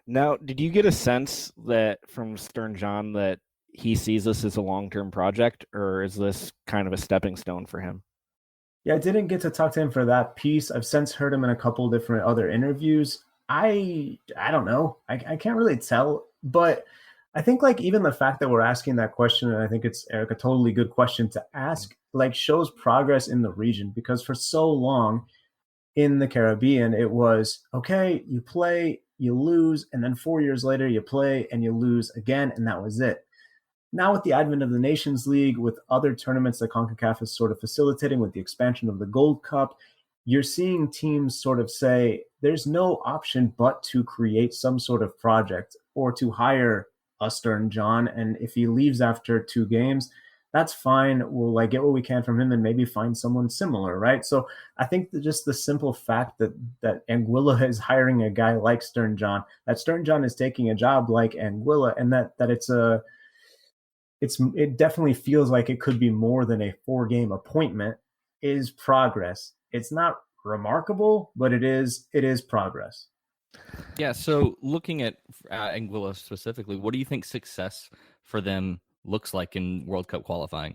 Now, did you get a sense that from Stern John that he sees this as a long-term project, or is this kind of a stepping stone for him? Yeah, I didn't get to talk to him for that piece. I've since heard him in a couple different other interviews. I don't know. I can't really tell, but I think like even the fact that we're asking that question, and I think it's, Eric, a totally good question to ask, like shows progress in the region, because for so long in the Caribbean, it was, okay, you play you lose, and then 4 years later you play and you lose again, and that was it. Now with the advent of the Nations League, with other tournaments that CONCACAF is sort of facilitating, with the expansion of the Gold Cup, you're seeing teams sort of say there's no option but to create some sort of project or to hire a Stern Jon. And if he leaves after 2 games, that's fine. We'll like get what we can from him and maybe find someone similar, right? So I think that just the simple fact that Anguilla is hiring a guy like Stern Jon, that Stern Jon is taking a job like Anguilla, and that it definitely feels like it could be more than a 4-game appointment, is progress. It's not remarkable, but it is progress. Yeah, so looking at Anguilla specifically, what do you think success for them looks like in World Cup qualifying?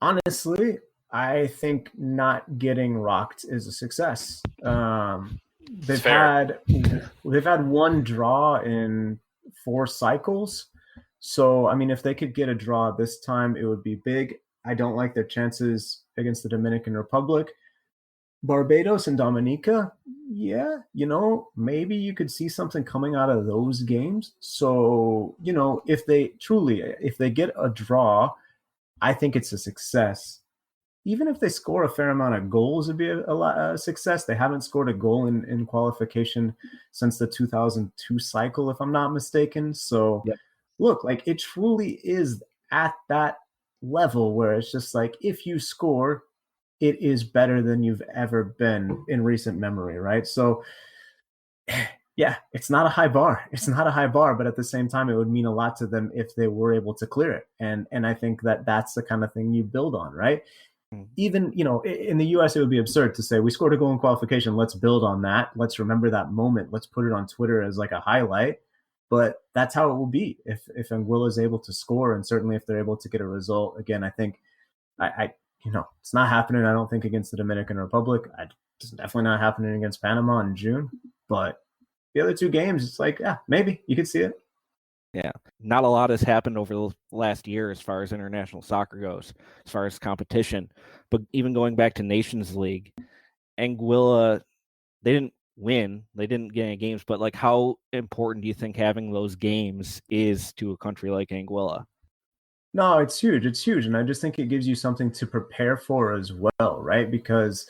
Honestly, I think not getting rocked is a success. They've had 1 draw in 4 cycles. So, I mean, if they could get a draw this time, it would be big. I don't like their chances against the Dominican Republic. Barbados and Dominica, yeah, maybe you could see something coming out of those games. So, if they get a draw, I think it's a success. Even if they score a fair amount of goals, it'd be a success. They haven't scored a goal in qualification since the 2002 cycle, if I'm not mistaken. So, yep. Look, like it truly is at that level where it's just like, if you score, it is better than you've ever been in recent memory, right? So, yeah, it's not a high bar. It's not a high bar, but at the same time, it would mean a lot to them if they were able to clear it. And I think that's the kind of thing you build on, right? Even, in the U.S., it would be absurd to say, we scored a goal in qualification. Let's build on that. Let's remember that moment. Let's put it on Twitter as like a highlight. But that's how it will be if Anguilla is able to score, and certainly if they're able to get a result. Again, I think it's not happening, I don't think, against the Dominican Republic. It's definitely not happening against Panama in June. But the other 2 games, it's like, yeah, maybe you could see it. Yeah, not a lot has happened over the last year as far as international soccer goes, as far as competition. But even going back to Nations League, Anguilla, they didn't win, they didn't get any games, but like, how important do you think having those games is to a country like Anguilla? No, it's huge. It's huge. And I just think it gives you something to prepare for as well, right? Because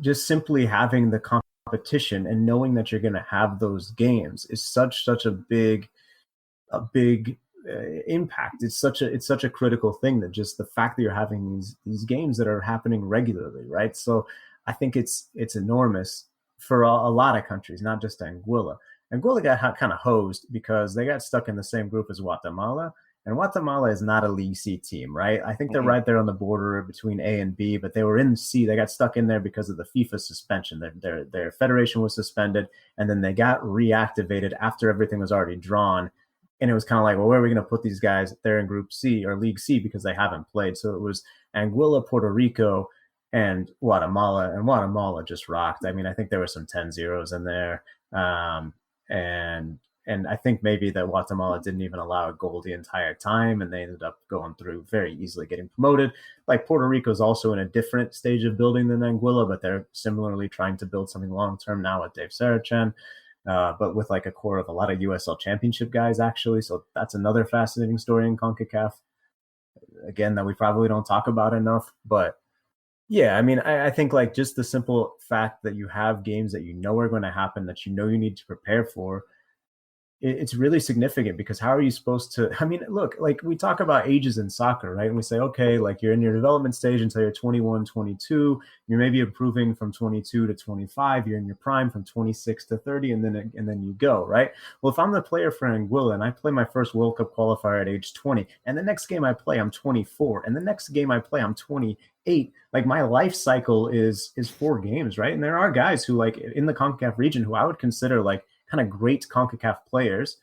just simply having the competition and knowing that you're going to have those games is such a big impact. It's such a critical thing, that just the fact that you're having these games that are happening regularly, right? So I think it's enormous for a lot of countries, not just Anguilla. Anguilla got kind of hosed because they got stuck in the same group as Guatemala. And Guatemala is not a League C team, right? I think they're right there on the border between A and B, but they were in C. They got stuck in there because of the FIFA suspension. Their federation was suspended, and then they got reactivated after everything was already drawn. And it was kind of like, well, where are we going to put these guys? They're in Group C or League C because they haven't played. So it was Anguilla, Puerto Rico, and Guatemala just rocked. I mean, I think there were some 10-0s in there. And I think maybe that Guatemala didn't even allow a goal the entire time, and they ended up going through very easily, getting promoted. Like Puerto Rico is also in a different stage of building than Anguilla, but they're similarly trying to build something long-term now with Dave Saracen, but with like a core of a lot of USL Championship guys, actually. So that's another fascinating story in CONCACAF, again, that we probably don't talk about enough. But yeah, I mean, I think like just the simple fact that you have games that you know are going to happen, that you know you need to prepare for, it's really significant, because how are you supposed to, I mean, look, like we talk about ages in soccer, right? And we say, okay, like you're in your development stage until you're 21, 22, you're maybe improving from 22 to 25, you're in your prime from 26 to 30, and then you go, right? Well, if I'm the player for Anguilla and I play my first World Cup qualifier at age 20, and the next game I play, I'm 24, and the next game I play, I'm 28, like my life cycle is 4 games, right? And there are guys who, like in the CONCACAF region, who I would consider like kind of great CONCACAF players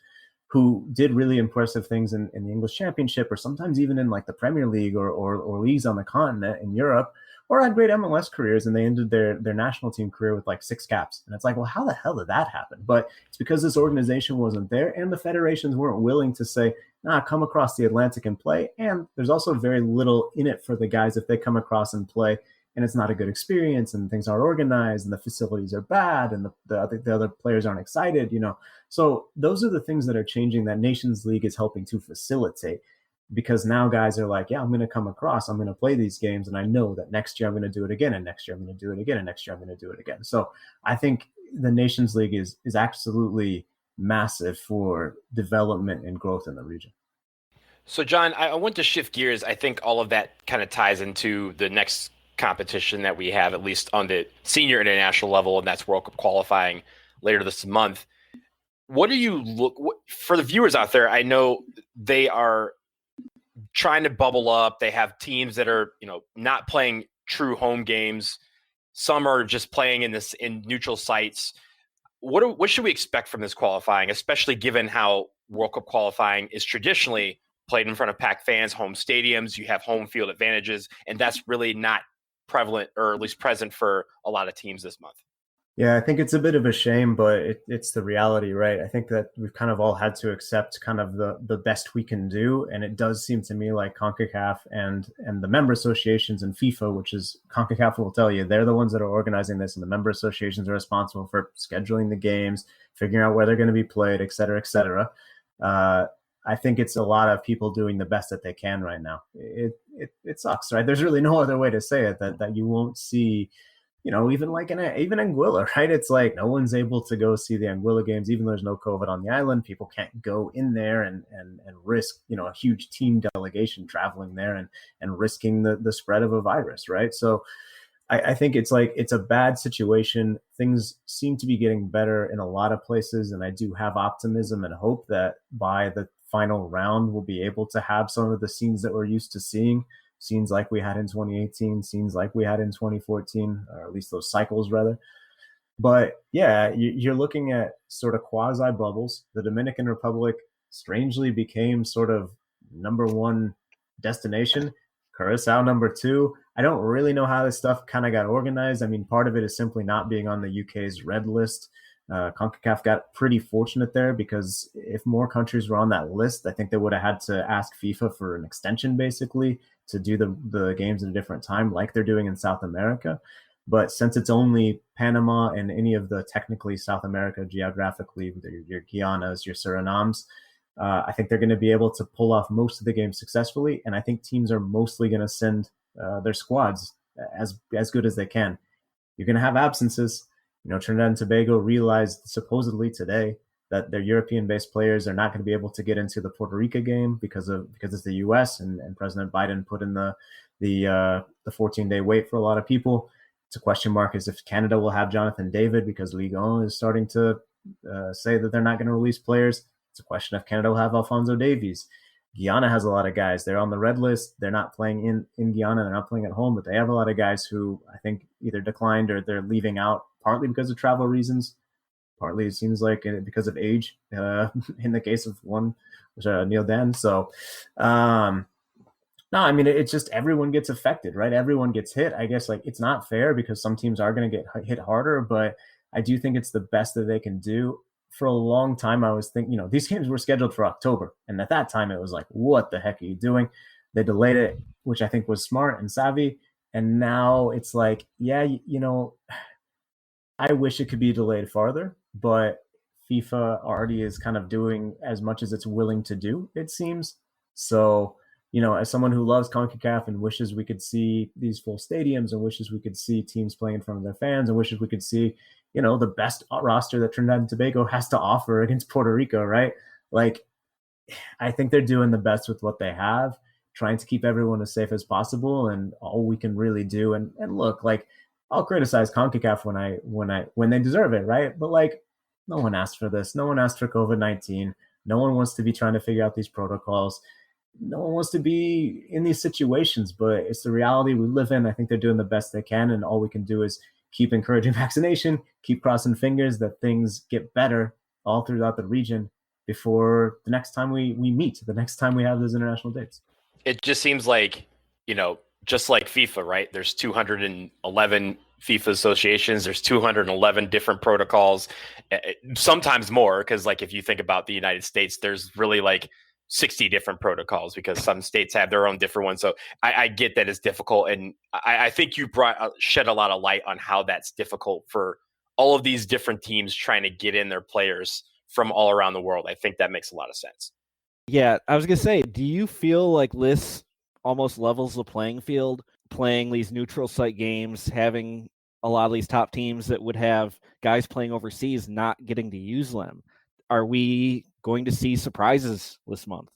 who did really impressive things in the English Championship, or sometimes even in like the Premier League or leagues on the continent in Europe, or had great MLS careers, and they ended their national team career with like 6 caps. And it's like, well, how the hell did that happen? But it's because this organization wasn't there, and the federations weren't willing to say, nah, come across the Atlantic and play. And there's also very little in it for the guys if they come across and play and it's not a good experience, and things aren't organized, and the facilities are bad, and the other players aren't excited, So those are the things that are changing, that Nations League is helping to facilitate, because now guys are like, yeah, I'm going to come across, I'm going to play these games, and I know that next year I'm going to do it again, and next year I'm going to do it again, and next year I'm going to do it again. So I think the Nations League is absolutely massive for development and growth in the region. So, John, I want to shift gears. I think all of that kind of ties into the next competition that we have, at least on the senior international level, and that's World Cup qualifying later this month. What do you for the viewers out there? I know they are trying to bubble up. They have teams that are, not playing true home games. Some are just playing in neutral sites. What should we expect from this qualifying, especially given how World Cup qualifying is traditionally played in front of packed fans, home stadiums? You have home field advantages, and that's really not prevalent, or at least present, for a lot of teams this month. Yeah, I think it's a bit of a shame, but it's the reality, right? I think that we've kind of all had to accept kind of the best we can do. And it does seem to me like CONCACAF and the member associations and FIFA, which is, CONCACAF will tell you, they're the ones that are organizing this, and the member associations are responsible for scheduling the games, figuring out where they're going to be played, et cetera, et cetera. I think it's a lot of people doing the best that they can right now. It sucks, right? There's really no other way to say it, that you won't see, even like even Anguilla, right? It's like no one's able to go see the Anguilla games, even though there's no COVID on the island. People can't go in there and risk, a huge team delegation traveling there and risking the spread of a virus, right? So I think it's a bad situation. Things seem to be getting better in a lot of places, and I do have optimism and hope that by the final round we'll be able to have some of the scenes that we're used to seeing. Scenes like we had in 2018, scenes like we had in 2014, or at least those cycles rather. But yeah, you're looking at sort of quasi bubbles. The Dominican Republic strangely became sort of number one destination. Curacao number two. I don't really know how this stuff kind of got organized. I mean, part of it is simply not being on the UK's red list. CONCACAF got pretty fortunate there, because if more countries were on that list, I think they would have had to ask FIFA for an extension, basically, to do the games at a different time, like they're doing in South America. But since it's only Panama and any of the technically South America geographically, your Guianas, your Surinams, I think they're going to be able to pull off most of the games successfully. And I think teams are mostly going to send their squads as good as they can. You're going to have absences. Trinidad and Tobago realized supposedly today that their European-based players are not going to be able to get into the Puerto Rico game because it's the U.S. and President Biden put in the 14-day wait for a lot of people. It's a question mark as if Canada will have Jonathan David, because Ligue 1 is starting to say that they're not going to release players. It's a question if Canada will have Alphonso Davies. Guyana has a lot of guys. They're on the red list. They're not playing in Guyana. They're not playing at home, but they have a lot of guys who I think either declined or they're leaving out, partly because of travel reasons. Partly it seems like because of age, in the case of one, which Neil Dan. So, no, I mean, it's just everyone gets affected, right? Everyone gets hit. I guess it's not fair, because some teams are going to get hit harder, but I do think it's the best that they can do. For a long time, I was thinking, these games were scheduled for October. And at that time, it was like, what the heck are you doing? They delayed it, which I think was smart and savvy. And now it's like, yeah, I wish it could be delayed farther, but FIFA already is kind of doing as much as it's willing to do, it seems. So, as someone who loves CONCACAF and wishes we could see these full stadiums, and wishes we could see teams playing in front of their fans, and wishes we could see, the best roster that Trinidad and Tobago has to offer against Puerto Rico, right? I think they're doing the best with what they have, trying to keep everyone as safe as possible, and all we can really do. And look, I'll criticize CONCACAF when they deserve it, right? But no one asked for this. No one asked for COVID-19. No one wants to be trying to figure out these protocols. No one wants to be in these situations, but it's the reality we live in. I think they're doing the best they can, and all we can do is keep encouraging vaccination, keep crossing fingers that things get better all throughout the region before the next time we meet, the next time we have those international dates. It just seems like, just like FIFA, right? There's 211 FIFA associations. There's 211 different protocols, sometimes more, because if you think about the United States, there's really 60 different protocols because some states have their own different ones. So I get that it's difficult. And I think you shed a lot of light on how that's difficult for all of these different teams trying to get in their players from all around the world. I think that makes a lot of sense. Yeah, I was going to say, do you feel like this almost levels the playing field, playing these neutral site games, having a lot of these top teams that would have guys playing overseas not getting to use them? Are we going to see surprises this month?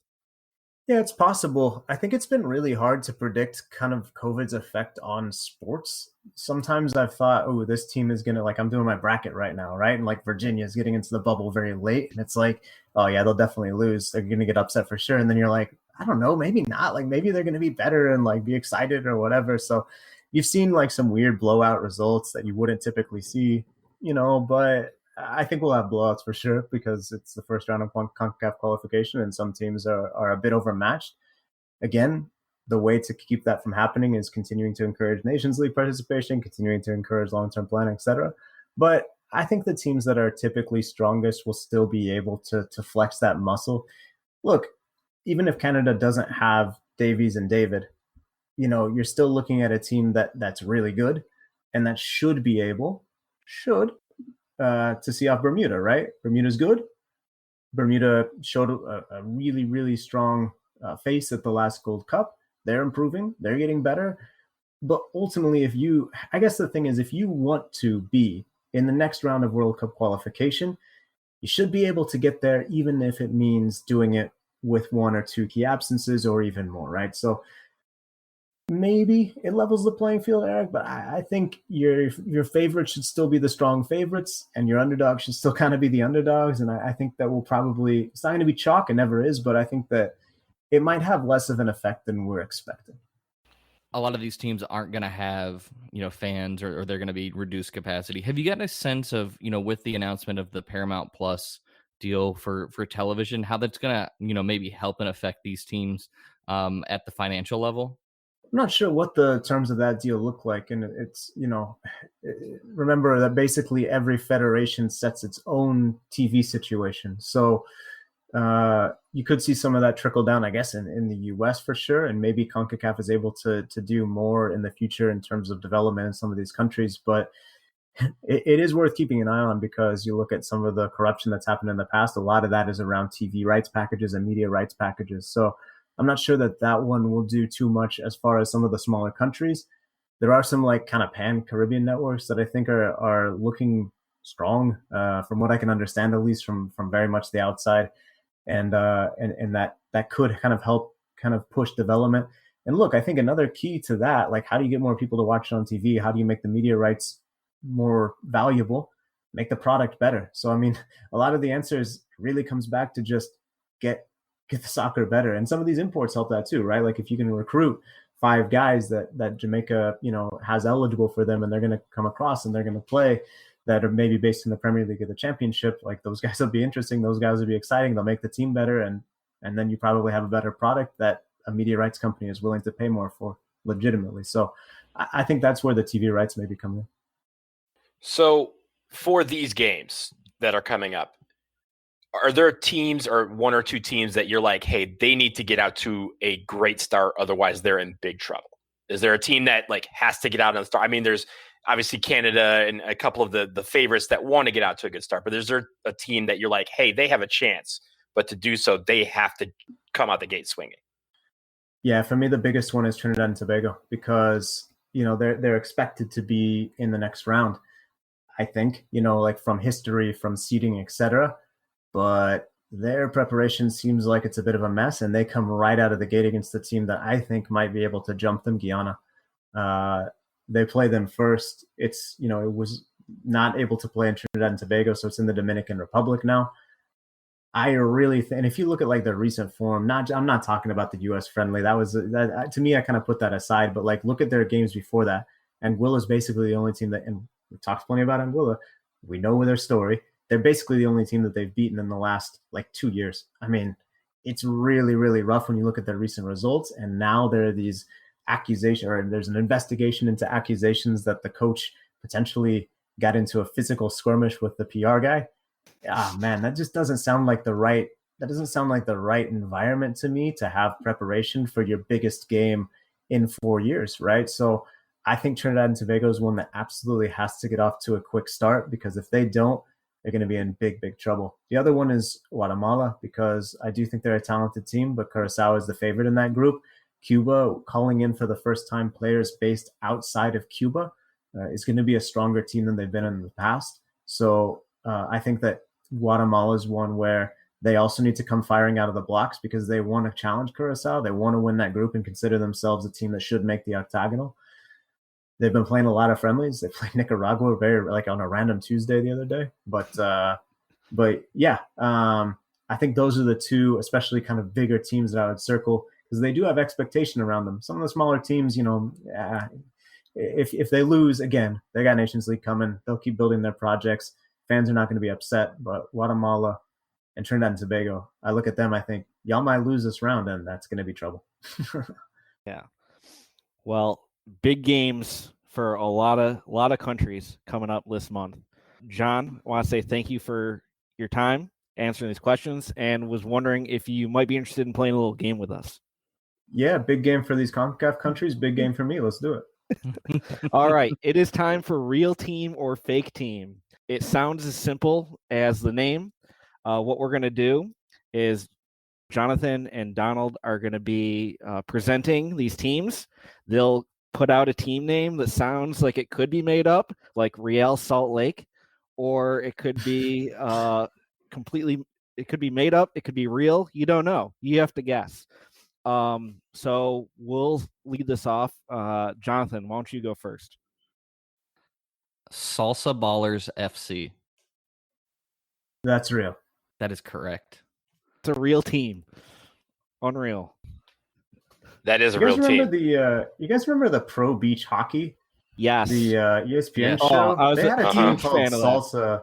Yeah, it's possible. I think it's been really hard to predict kind of COVID's effect on sports. Sometimes I've thought, oh, this team is going to, like, I'm doing my bracket right now, right? And like Virginia is getting into the bubble very late. And it's like, oh yeah, they'll definitely lose. They're going to get upset for sure. And then you're like, I don't know, maybe not. Like maybe they're going to be better and like be excited or whatever. So you've seen like some weird blowout results that you wouldn't typically see, but I think we'll have blowouts for sure because it's the first round of CONCACAF qualification and some teams are a bit overmatched. Again, the way to keep that from happening is continuing to encourage Nations League participation, continuing to encourage long-term planning, etc. But I think the teams that are typically strongest will still be able to flex that muscle. Look, even if Canada doesn't have Davies and David, you're still looking at a team that's really good and that should be able to see off Bermuda, right? Bermuda's good. Bermuda showed a really, really strong face at the last Gold Cup. They're improving. They're getting better. But ultimately, I guess the thing is, if you want to be in the next round of World Cup qualification, you should be able to get there, even if it means doing it with one or two key absences or even more, right? So maybe it levels the playing field, Eric, but I think your favorites should still be the strong favorites and your underdogs should still kind of be the underdogs. And I think that will probably, it's not going to be chalk, it never is, but I think that it might have less of an effect than we're expecting. A lot of these teams aren't going to have, fans or they're going to be reduced capacity. Have you gotten a sense of, with the announcement of the Paramount Plus deal for television, how that's going to, maybe help and affect these teams at the financial level? I'm not sure what the terms of that deal look like. And it's, remember that basically every federation sets its own TV situation. So you could see some of that trickle down, I guess, in the US for sure. And maybe CONCACAF is able to do more in the future in terms of development in some of these countries. But it is worth keeping an eye on because you look at some of the corruption that's happened in the past. A lot of that is around TV rights packages and media rights packages. So I'm not sure that one will do too much as far as some of the smaller countries. There are some like kind of pan-Caribbean networks that I think are looking strong from what I can understand, at least from very much the outside. And that could kind of help kind of push development. And look, I think another key to that, like how do you get more people to watch it on TV? How do you make the media rights more valuable? Make the product better. So, I mean, a lot of the answers really comes back to just get the soccer better. And some of these imports help that too, right? Like if you can recruit 5 guys that Jamaica, has eligible for them and they're going to come across and they're going to play that are maybe based in the Premier League or the Championship, like those guys will be interesting. Those guys will be exciting. They'll make the team better. And then you probably have a better product that a media rights company is willing to pay more for legitimately. So I think that's where the TV rights maybe come in. So for these games that are coming up, are there teams or one or two teams that you're like, hey, they need to get out to a great start, otherwise they're in big trouble? Is there a team that like has to get out on the start? I mean, there's obviously Canada and a couple of the favorites that want to get out to a good start, but is there a team that you're like, hey, they have a chance, but to do so, they have to come out the gate swinging? Yeah, for me, the biggest one is Trinidad and Tobago because, they're expected to be in the next round, I think, like from history, from seeding, etc. But their preparation seems like it's a bit of a mess, and they come right out of the gate against the team that I think might be able to jump them, Guyana. They play them first. It's, it was not able to play in Trinidad and Tobago, so it's in the Dominican Republic now. I really think, and if you look at like the recent form, I'm not talking about the U.S. friendly. That to me, I kind of put that aside. But like, look at their games before that. Anguilla is basically the only team that, and we've talked plenty about Anguilla. We know their story. They're basically the only team that they've beaten in the last like 2 years. I mean, it's really, really rough when you look at their recent results. And now there are these accusations, or there's an investigation into accusations that the coach potentially got into a physical skirmish with the PR guy. Ah, man, that just doesn't sound like the right that doesn't sound like the right environment to me to have preparation for your biggest game in 4 years, right? So I think Trinidad and Tobago is one that absolutely has to get off to a quick start, because if they don't, they're going to be in big, big trouble. The other one is Guatemala, because I do think they're a talented team, but Curacao is the favorite in that group. Cuba, calling in for the first time players based outside of Cuba, is going to be a stronger team than they've been in the past. So I think that Guatemala is one where they also need to come firing out of the blocks, because they want to challenge Curacao. They want to win that group and consider themselves a team that should make the octagonal. They've been playing a lot of friendlies. They played Nicaragua like on a random Tuesday the other day. But yeah, I think those are the two, especially kind of bigger teams that I would circle, because they do have expectation around them. Some of the smaller teams, if they lose, again, they got Nations League coming. They'll keep building their projects. Fans are not going to be upset. But Guatemala and Trinidad and Tobago, I look at them, I think, y'all might lose this round, and that's going to be trouble. Yeah. Well, big games for a lot of countries coming up this month. Jon, I want to say thank you for your time answering these questions, and was wondering if you might be interested in playing a little game with us. Yeah, big game for these CONCACAF countries, big game for me. Let's do it. All right, it is time for real team or fake team. It sounds as simple as the name. What we're going to do is Jonathan and Donald are going to be presenting these teams. They'll put out a team name that sounds like it could be made up, like Real Salt Lake, or it could be it could be made up. It could be real. You don't know. You have to guess. So we'll lead this off. Jonathan, why don't you go first? Salsa Ballers FC. That's real. That is correct. It's a real team. Unreal. That is a real team. You guys remember the Pro Beach Hockey? Yes. The ESPN yes. show? They had a team called fan Salsa.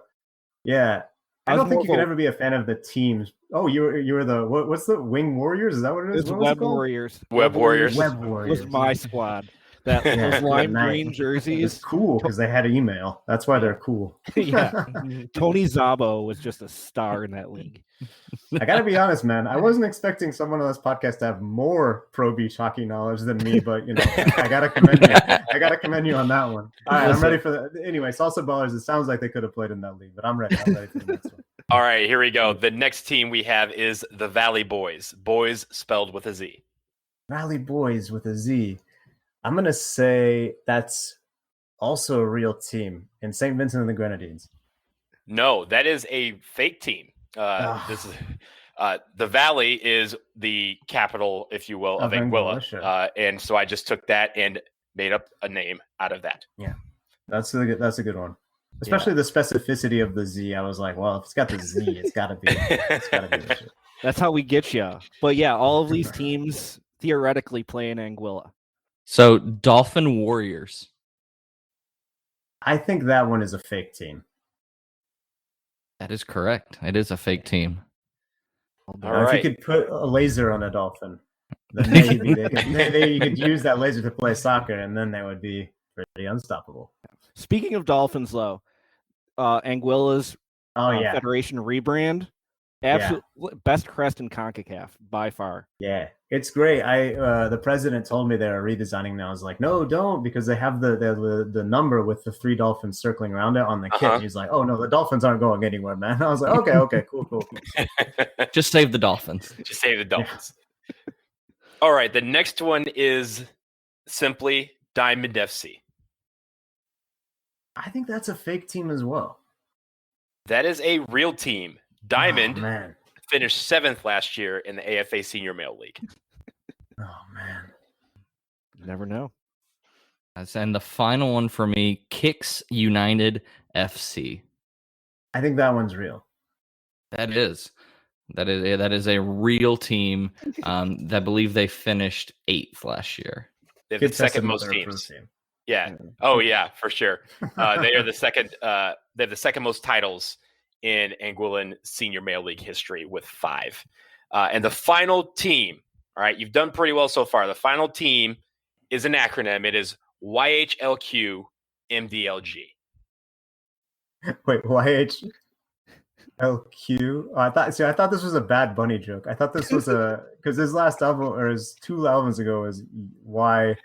Yeah. I don't think you can ever be a fan of the teams. Oh, you were the what's the Wing Warriors? Is that what it is? It's Web Warriors. Web Warriors. Web Warriors. It was my squad. Those lime green jerseys. It's cool because they had email. That's why they're cool. Yeah. Tony Szabo was just a star in that league. I got to be honest, man. I wasn't expecting someone on this podcast to have more pro beach hockey knowledge than me, but I got to commend you. I got to commend you on that one. All right, I'm ready for that. Anyway, Salsa Ballers, it sounds like they could have played in that league, but I'm ready. I'm ready for the next one. All right, here we go. The next team we have is the Valley Boys. Boys spelled with a Z. Valley Boys with a Z. I'm going to say that's also a real team in St. Vincent and the Grenadines. No, that is a fake team. This is the Valley is the capital, if you will, of Anguilla. Sure. And so I just took that and made up a name out of that. Yeah, that's a good one. Especially the specificity of the Z. I was like, well, if it's got the Z, it's got to be the shit. That's how we get you. But yeah, all of these teams theoretically play in Anguilla. So Dolphin Warriors. I think that one is a fake team. That is correct. It is a fake team. If you could put a laser on a dolphin, then maybe you could use that laser to play soccer, and then they would be pretty unstoppable. Speaking of dolphins, though, Anguilla's Federation rebrand, absolute best crest in CONCACAF by far. Yeah, it's great. The president told me they're redesigning now. I was like, no, don't, because they have the number with the 3 dolphins circling around it on the kit. And he's like, oh no, the dolphins aren't going anywhere, man. I was like, okay, cool. Just save the dolphins. Just save the dolphins. Yeah. All right, the next one is simply Diamond FC. I think that's a fake team as well. That is a real team. Diamond finished 7th last year in the AFA Senior Male League. Oh, man. You never know. And the final one for me, Kicks United FC. I think that one's real. That is a real team. I believe they finished 8th last year. They have the second most teams. Yeah. Oh, yeah, for sure. They are the second. They have the second most titles in Anguillan Senior Male League history with 5. And the final team. All right, you've done pretty well so far. The final team is an acronym. It is YHLQ MDLG. Wait, YH? LQ. Oh, I thought this was a Bad Bunny joke. I thought this was because his last album or his 2 albums ago was YH.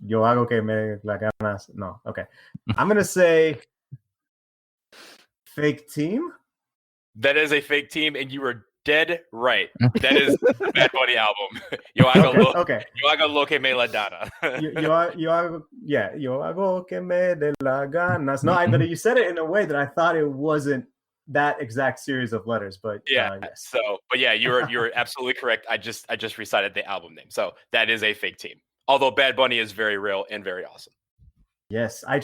Yo hago que me la ganas. No, okay. I'm gonna say fake team. That is a fake team, and you were dead right. That is the Bad Bunny album. Yo hago lo que me la dana. Yo hago que me de la ganas. No, but you said it in a way that I thought it wasn't that exact series of letters, but yes. But you were absolutely correct. I just recited the album name, so that is a fake team. Although Bad Bunny is very real and very awesome. Yes, I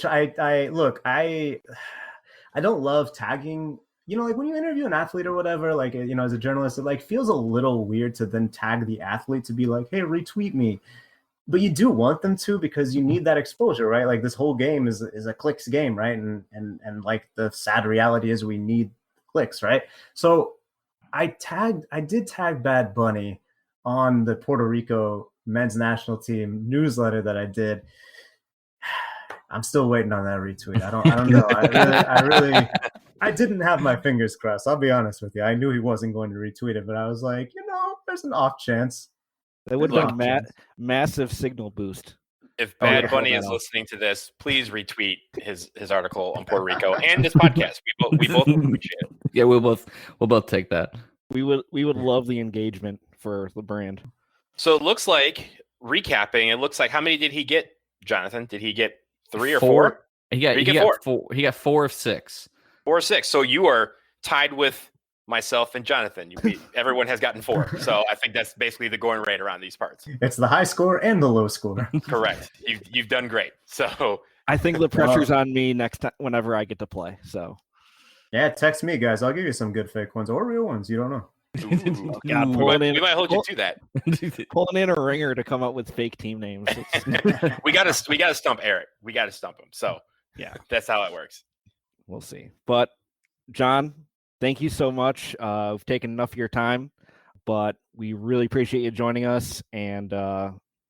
don't love tagging. Like when you interview an athlete or whatever, like, as a journalist, it like feels a little weird to then tag the athlete to be like, hey, retweet me. But you do want them to, because you need that exposure, right? Like this whole game is a clicks game, right? And like the sad reality is we need clicks, right? So I did tag Bad Bunny on the Puerto Rico men's national team newsletter that I did. I'm still waiting on that retweet. I don't know. I didn't have my fingers crossed. I'll be honest with you. I knew he wasn't going to retweet it, but I was like, there's an off chance. That would have been massive signal boost. If Bad Bunny is listening to this, please retweet his article on Puerto Rico and this podcast. We both appreciate it. Yeah, we'll both take that. We would love the engagement for the brand. So it looks like, recapping, how many did he get, Jonathan? Did he get 3 or 4? 4? He got 4. He got 4 of 6. 4 or 6. So you are tied with myself and Jonathan. Everyone has gotten 4. So I think that's basically the going rate around these parts. It's the high score and the low score. Correct. You've done great. So I think the pressure's on me next time whenever I get to play. So yeah, text me, guys. I'll give you some good fake ones or real ones. You don't know. God, we might hold you to that. Pulling in a ringer to come up with fake team names. we gotta stump Eric. We gotta stump him. So yeah, that's how it works. We'll see. But John, thank you so much. We've taken enough of your time, but we really appreciate you joining us and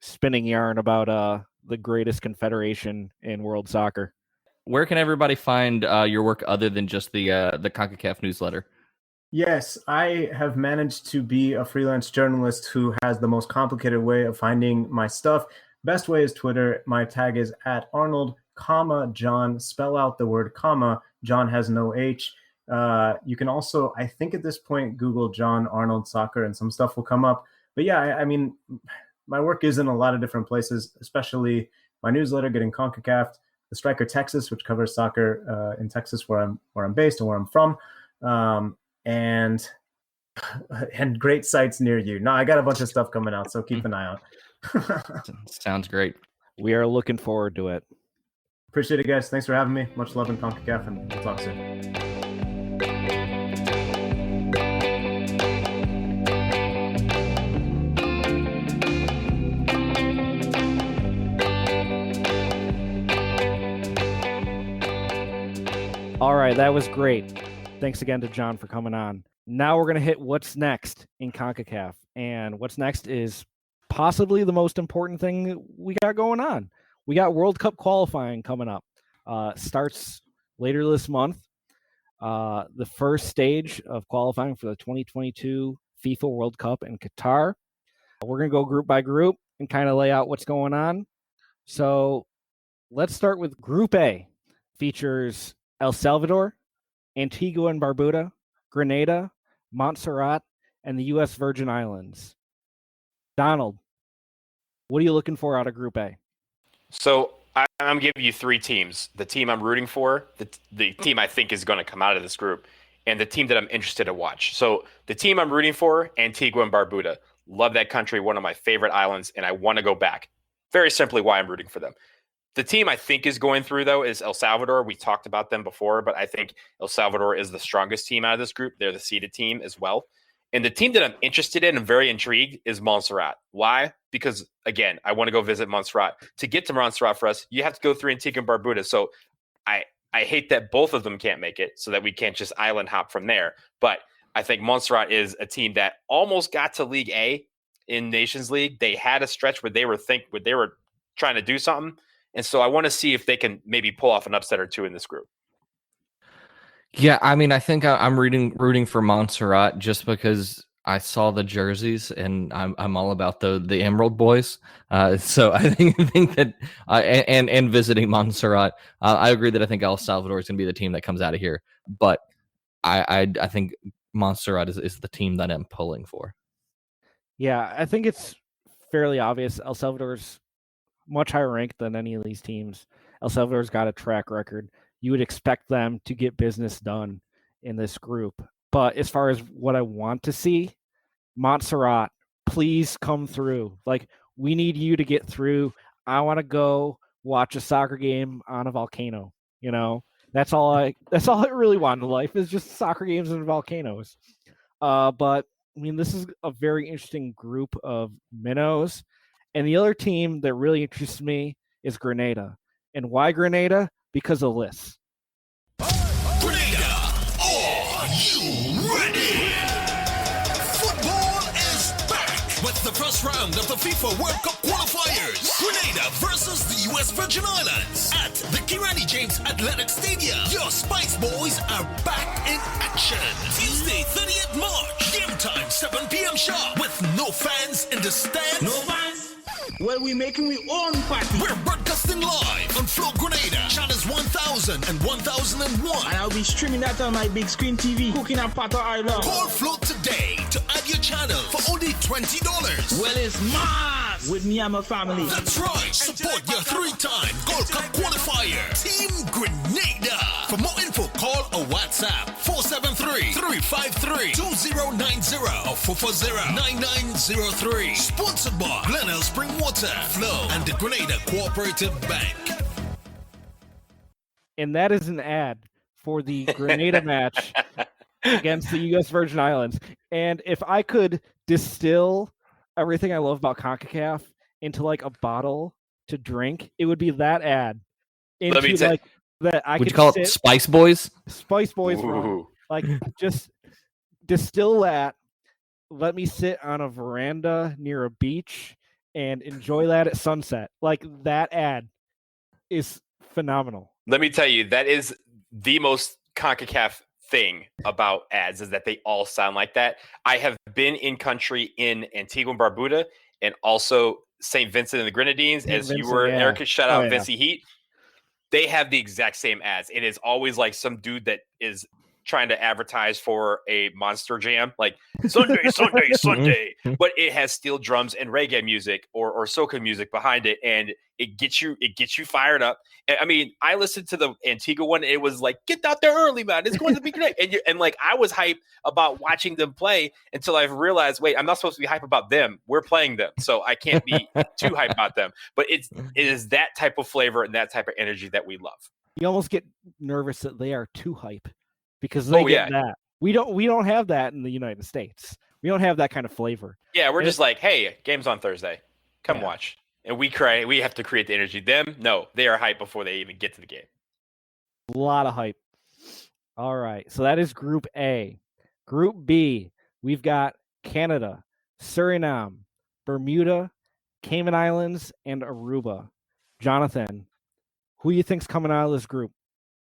spinning yarn about the greatest confederation in world soccer. Where can everybody find your work other than just the CONCACAF newsletter? Yes, I have managed to be a freelance journalist who has the most complicated way of finding my stuff. Best way is Twitter. My tag is @Arnold, John. Spell out the word comma. John has no H. You can also, I think at this point, Google Jon Arnold soccer and some stuff will come up. But yeah, I mean, my work is in a lot of different places, especially my newsletter, Getting CONCACAF, the Striker Texas, which covers soccer in Texas, where I'm based and where I'm from. And great sites near you. No, I got a bunch of stuff coming out, so keep an eye out. Sounds great. We are looking forward to it. Appreciate it, guys. Thanks for having me. Much love in CONCACAF, and we'll talk soon. All right, that was great. Thanks again to John for coming on. Now we're going to hit what's next in CONCACAF. And what's next is possibly the most important thing we got going on. We got World Cup qualifying coming up. Starts later this month. The first stage of qualifying for the 2022 FIFA World Cup in Qatar. We're going to go group by group and kind of lay out what's going on. So let's start with Group A. Features El Salvador, Antigua and Barbuda, Grenada, Montserrat, and the U.S. Virgin Islands. Donald, what are you looking for out of Group A? So I'm giving you 3 teams. The team I'm rooting for, the team I think is going to come out of this group, and the team that I'm interested to watch. So the team I'm rooting for, Antigua and Barbuda. Love that country, one of my favorite islands, and I want to go back. Very simply why I'm rooting for them. The team I think is going through, though, is El Salvador. We talked about them before, but I think El Salvador is the strongest team out of this group. They're the seeded team as well. And the team that I'm interested in and very intrigued is Montserrat. Why? Because, again, I want to go visit Montserrat. To get to Montserrat for us, you have to go through Antigua and Barbuda. So I hate that both of them can't make it so that we can't just island hop from there. But I think Montserrat is a team that almost got to League A in Nations League. They had a stretch where they were trying to do something. And so I want to see if they can maybe pull off an upset or two in this group. Yeah, I mean, I think I'm rooting for Montserrat just because I saw the jerseys and I'm all about the Emerald Boys. So I think that and visiting Montserrat, I agree that I think El Salvador is going to be the team that comes out of here. But I think Montserrat is the team that I'm pulling for. Yeah, I think it's fairly obvious. El Salvador's much higher ranked than any of these teams. El Salvador's got a track record. You would expect them to get business done in this group. But as far as what I want to see, Montserrat, please come through. Like, we need you to get through. I want to go watch a soccer game on a volcano. You know, that's all I really want in life is just soccer games and volcanoes. But I mean, this is a very interesting group of minnows. And the other team that really interests me is Grenada. And why Grenada? Because of this. Grenada, are you ready? Football is back with the first round of the FIFA World Cup qualifiers. Grenada versus the U.S. Virgin Islands at the Kirani James Athletic Stadium. Your Spice Boys are back in action. Tuesday, 30th March. Game time, 7 p.m. sharp. With no fans in the stands. No fans? Well, we're making our own party. We're broadcasting live on Flow Grenada, channels 1000 and 1001. And I'll be streaming that on my big screen TV, cooking up Pato Island. Call Flow today to add your channel for only $20. Well, it's mass with me and my family. That's right. Support your 3-time Gold Cup qualifier, Team Grenada. For more info, call or WhatsApp 473-353-2090 or 440-9903. Sponsored by Glenelg Spring Water, Flow, and the Grenada Cooperative Bank. And that is an ad for the Grenada match against the U.S. Virgin Islands. And if I could distill everything I love about CONCACAF into like a bottle to drink, it would be that ad. Into like that I would could you call it Spice Boys? Spice Boys run. Like, just distill that. Let me sit on a veranda near a beach and enjoy that at sunset. Like, that ad is phenomenal. Let me tell you, that is the most CONCACAF thing about ads, is that they all sound like that. I have been in country in Antigua and Barbuda and also St. Vincent and the Grenadines, as you were, yeah. Erica, shout out Vincy Heat. They have the exact same ads. It is always like some dude that is trying to advertise for a Monster Jam, like Sunday, Sunday, Sunday. But it has steel drums and reggae music or soca music behind it, and it gets you fired up. I mean, I listened to the Antigua one. It was like, get out there early, man. It's going to be great. And like, I was hyped about watching them play until I realized, wait, I'm not supposed to be hyped about them. We're playing them, so I can't be too hyped about them. But it is that type of flavor and that type of energy that we love. You almost get nervous that they are too hype because they get that. We don't have that in the United States. We don't have that kind of flavor. Yeah, we're just like, hey, game's on Thursday. Come watch. And we have to create the energy. Them, no, they are hyped before they even get to the game. A lot of hype. All right, so that is Group A. Group B, we've got Canada, Suriname, Bermuda, Cayman Islands, and Aruba. Jonathan, who do you think's coming out of this group?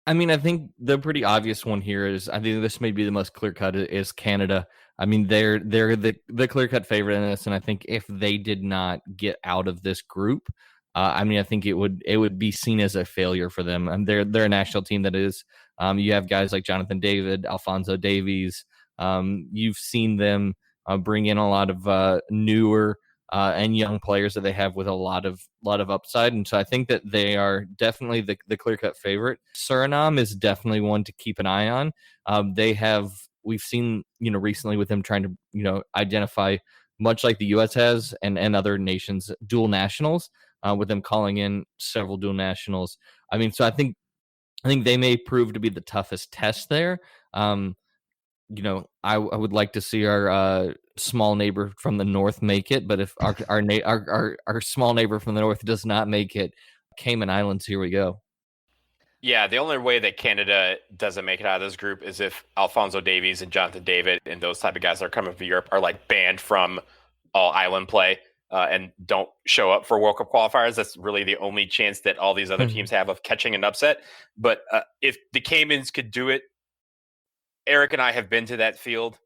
I mean, I think the pretty obvious one here is, I think this may be the most clear-cut, is Canada. I mean, they're the clear-cut favorite in this, and I think if they did not get out of this group, I mean, I think it would be seen as a failure for them. And they're a national team that is. You have guys like Jonathan David, Alphonso Davies. You've seen them bring in a lot of newer and young players that they have with a lot of upside, and so I think that they are definitely the clear-cut favorite. Suriname is definitely one to keep an eye on. We've seen, recently with them trying to, identify, much like the U.S. has and other nations, dual nationals, with them calling in several dual nationals. I mean, so I think they may prove to be the toughest test there. I would like to see our small neighbor from the north make it, but if our small neighbor from the north does not make it, Cayman Islands, here we go. Yeah, the only way that Canada doesn't make it out of this group is if Alphonso Davies and Jonathan David and those type of guys that are coming from Europe are like banned from all island play and don't show up for World Cup qualifiers. That's really the only chance that all these other teams have of catching an upset. But if the Caymans could do it, Eric and I have been to that field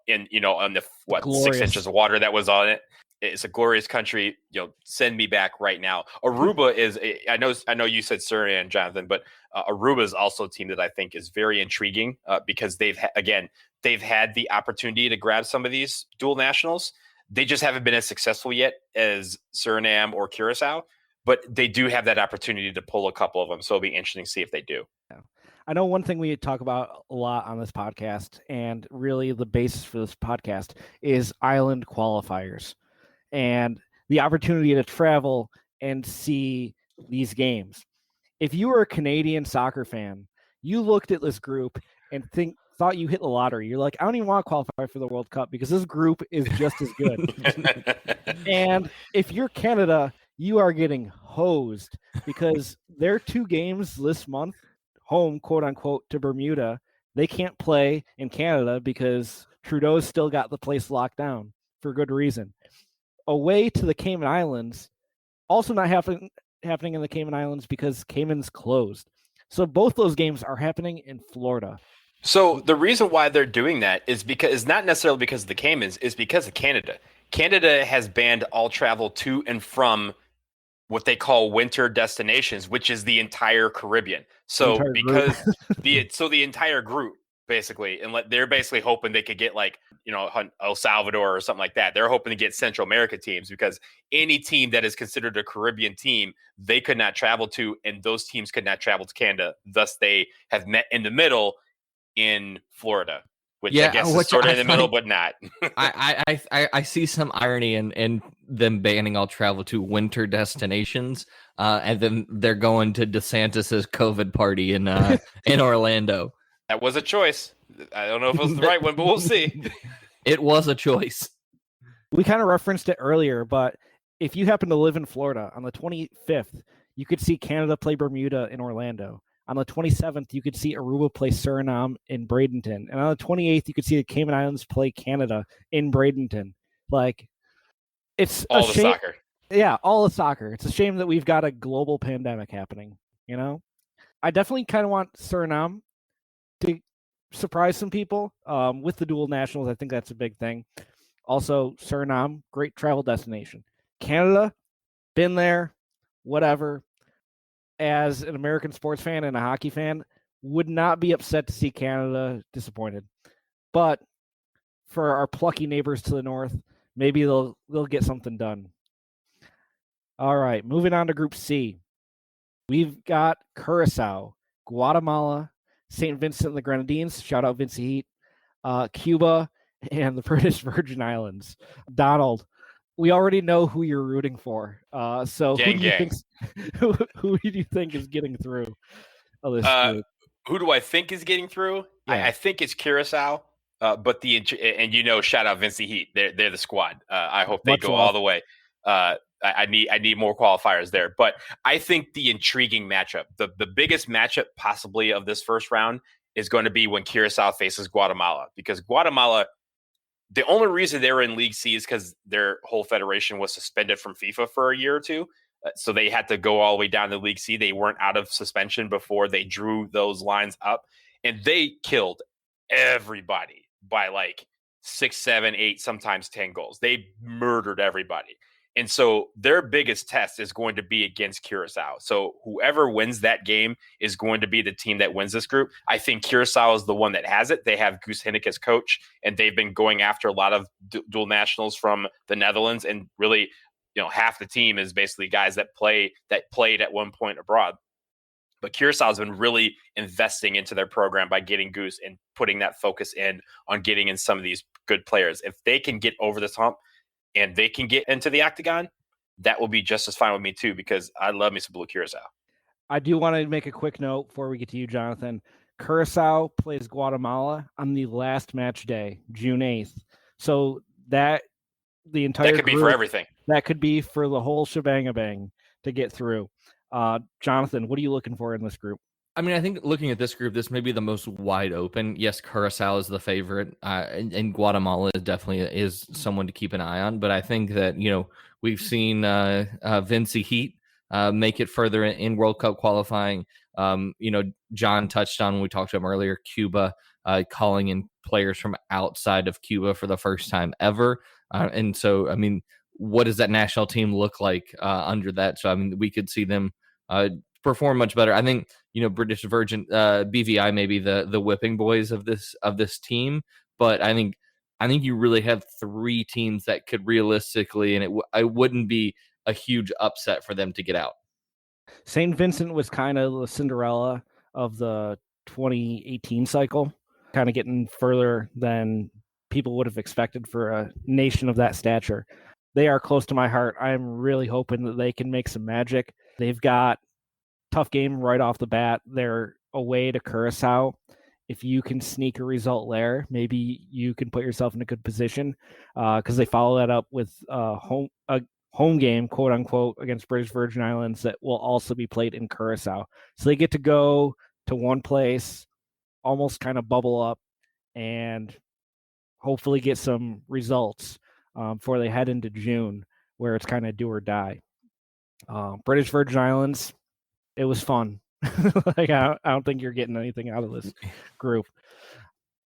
in, on the Glorious. 6 inches of water that was on it. It's a glorious country. Send me back right now. Aruba is. I know you said Suriname, Jonathan, but Aruba is also a team that I think is very intriguing because they've had the opportunity to grab some of these dual nationals. They just haven't been as successful yet as Suriname or Curacao, but they do have that opportunity to pull a couple of them. So it'll be interesting to see if they do. Yeah. I know one thing we talk about a lot on this podcast, and really the basis for this podcast, is island qualifiers and the opportunity to travel and see these games. If you were a Canadian soccer fan, you looked at this group and thought you hit the lottery. You're like, I don't even want to qualify for the World Cup because this group is just as good. And if you're Canada, you are getting hosed because their 2 games this month, home, quote unquote, to Bermuda, they can't play in Canada because Trudeau's still got the place locked down for good reason. Away to the Cayman Islands, also not happening in the Cayman Islands because Cayman's closed. So both those games are happening in Florida. So the reason why they're doing that is not necessarily because of the Caymans, it's because of Canada. Canada has banned all travel to and from what they call winter destinations, which is the entire Caribbean. So the entire group basically, and they're basically hoping they could get El Salvador or something like that. They're hoping to get Central America teams because any team that is considered a Caribbean team, they could not travel to, and those teams could not travel to Canada. Thus, they have met in the middle in Florida, which I guess is sort of in the middle, but not. I see some irony in them banning all travel to winter destinations, and then they're going to DeSantis's COVID party in Orlando. That was a choice. I don't know if it was the right one, but we'll see. It was a choice. We kind of referenced it earlier, but if you happen to live in Florida, on the 25th, you could see Canada play Bermuda in Orlando. On the 27th, you could see Aruba play Suriname in Bradenton. And on the 28th, you could see the Cayman Islands play Canada in Bradenton. It's all a the shame. Soccer. Yeah, all the soccer. It's a shame that we've got a global pandemic happening, I definitely kind of want Suriname to surprise some people with the dual nationals. I think that's a big thing. Also, Suriname, great travel destination. Canada, been there, whatever. As an American sports fan and a hockey fan, would not be upset to see Canada disappointed. But for our plucky neighbors to the north, maybe they'll get something done. All right, moving on to Group C. We've got Curacao, Guatemala, St. Vincent and the Grenadines, shout out Vincy Heat, Cuba, and the British Virgin Islands. Donald, we already know who you're rooting for. So who do you think is getting through this group? Who do I think is getting through? Yeah. I think it's Curacao, but shout out Vincy Heat. They're the squad. I hope they go all the way. I need more qualifiers there, but I think the intriguing matchup, the biggest matchup possibly of this first round, is going to be when Curacao faces Guatemala, because Guatemala, the only reason they were in League C is because their whole federation was suspended from FIFA for a year or two. So they had to go all the way down to League C. They weren't out of suspension before they drew those lines up. And they killed everybody by 6, 7, 8, sometimes 10 goals. They murdered everybody. And so their biggest test is going to be against Curacao. So whoever wins that game is going to be the team that wins this group. I think Curacao is the one that has it. They have Guus Hinnink as coach, and they've been going after a lot of dual nationals from the Netherlands. And really, half the team is basically guys that played at one point abroad. But Curacao has been really investing into their program by getting Goose and putting that focus on getting in some of these good players. If they can get over this hump, and they can get into the octagon, that will be just as fine with me too, because I love me some Blue Curacao. I do want to make a quick note before we get to you, Jonathan. Curacao plays Guatemala on the last match day, June 8th. So that could be for everything. That could be for the whole shebang to get through. Jonathan, what are you looking for in this group? I mean, I think looking at this group, this may be the most wide open. Yes, Curacao is the favorite, and Guatemala definitely is someone to keep an eye on. But I think that, we've seen Vincy Heat make it further in World Cup qualifying. John touched on when we talked to him earlier, Cuba calling in players from outside of Cuba for the first time ever. And so, I mean, what does that national team look like under that? So, I mean, we could see them perform much better. I think, British Virgin, BVI may be the whipping boys of this team, but I think you really have three teams that could realistically, and it wouldn't be a huge upset for them to get out. St. Vincent was kind of the Cinderella of the 2018 cycle, kind of getting further than people would have expected for a nation of that stature. They are close to my heart. I'm really hoping that they can make some magic. They've got tough game right off the bat. They're away to Curacao. If you can sneak a result there, maybe you can put yourself in a good position, because they follow that up with a home game, quote unquote, against British Virgin Islands that will also be played in Curacao. So they get to go to one place, almost kind of bubble up, and hopefully get some results before they head into June, where it's kind of do or die. British Virgin Islands, it was fun. Like I don't think you're getting anything out of this group.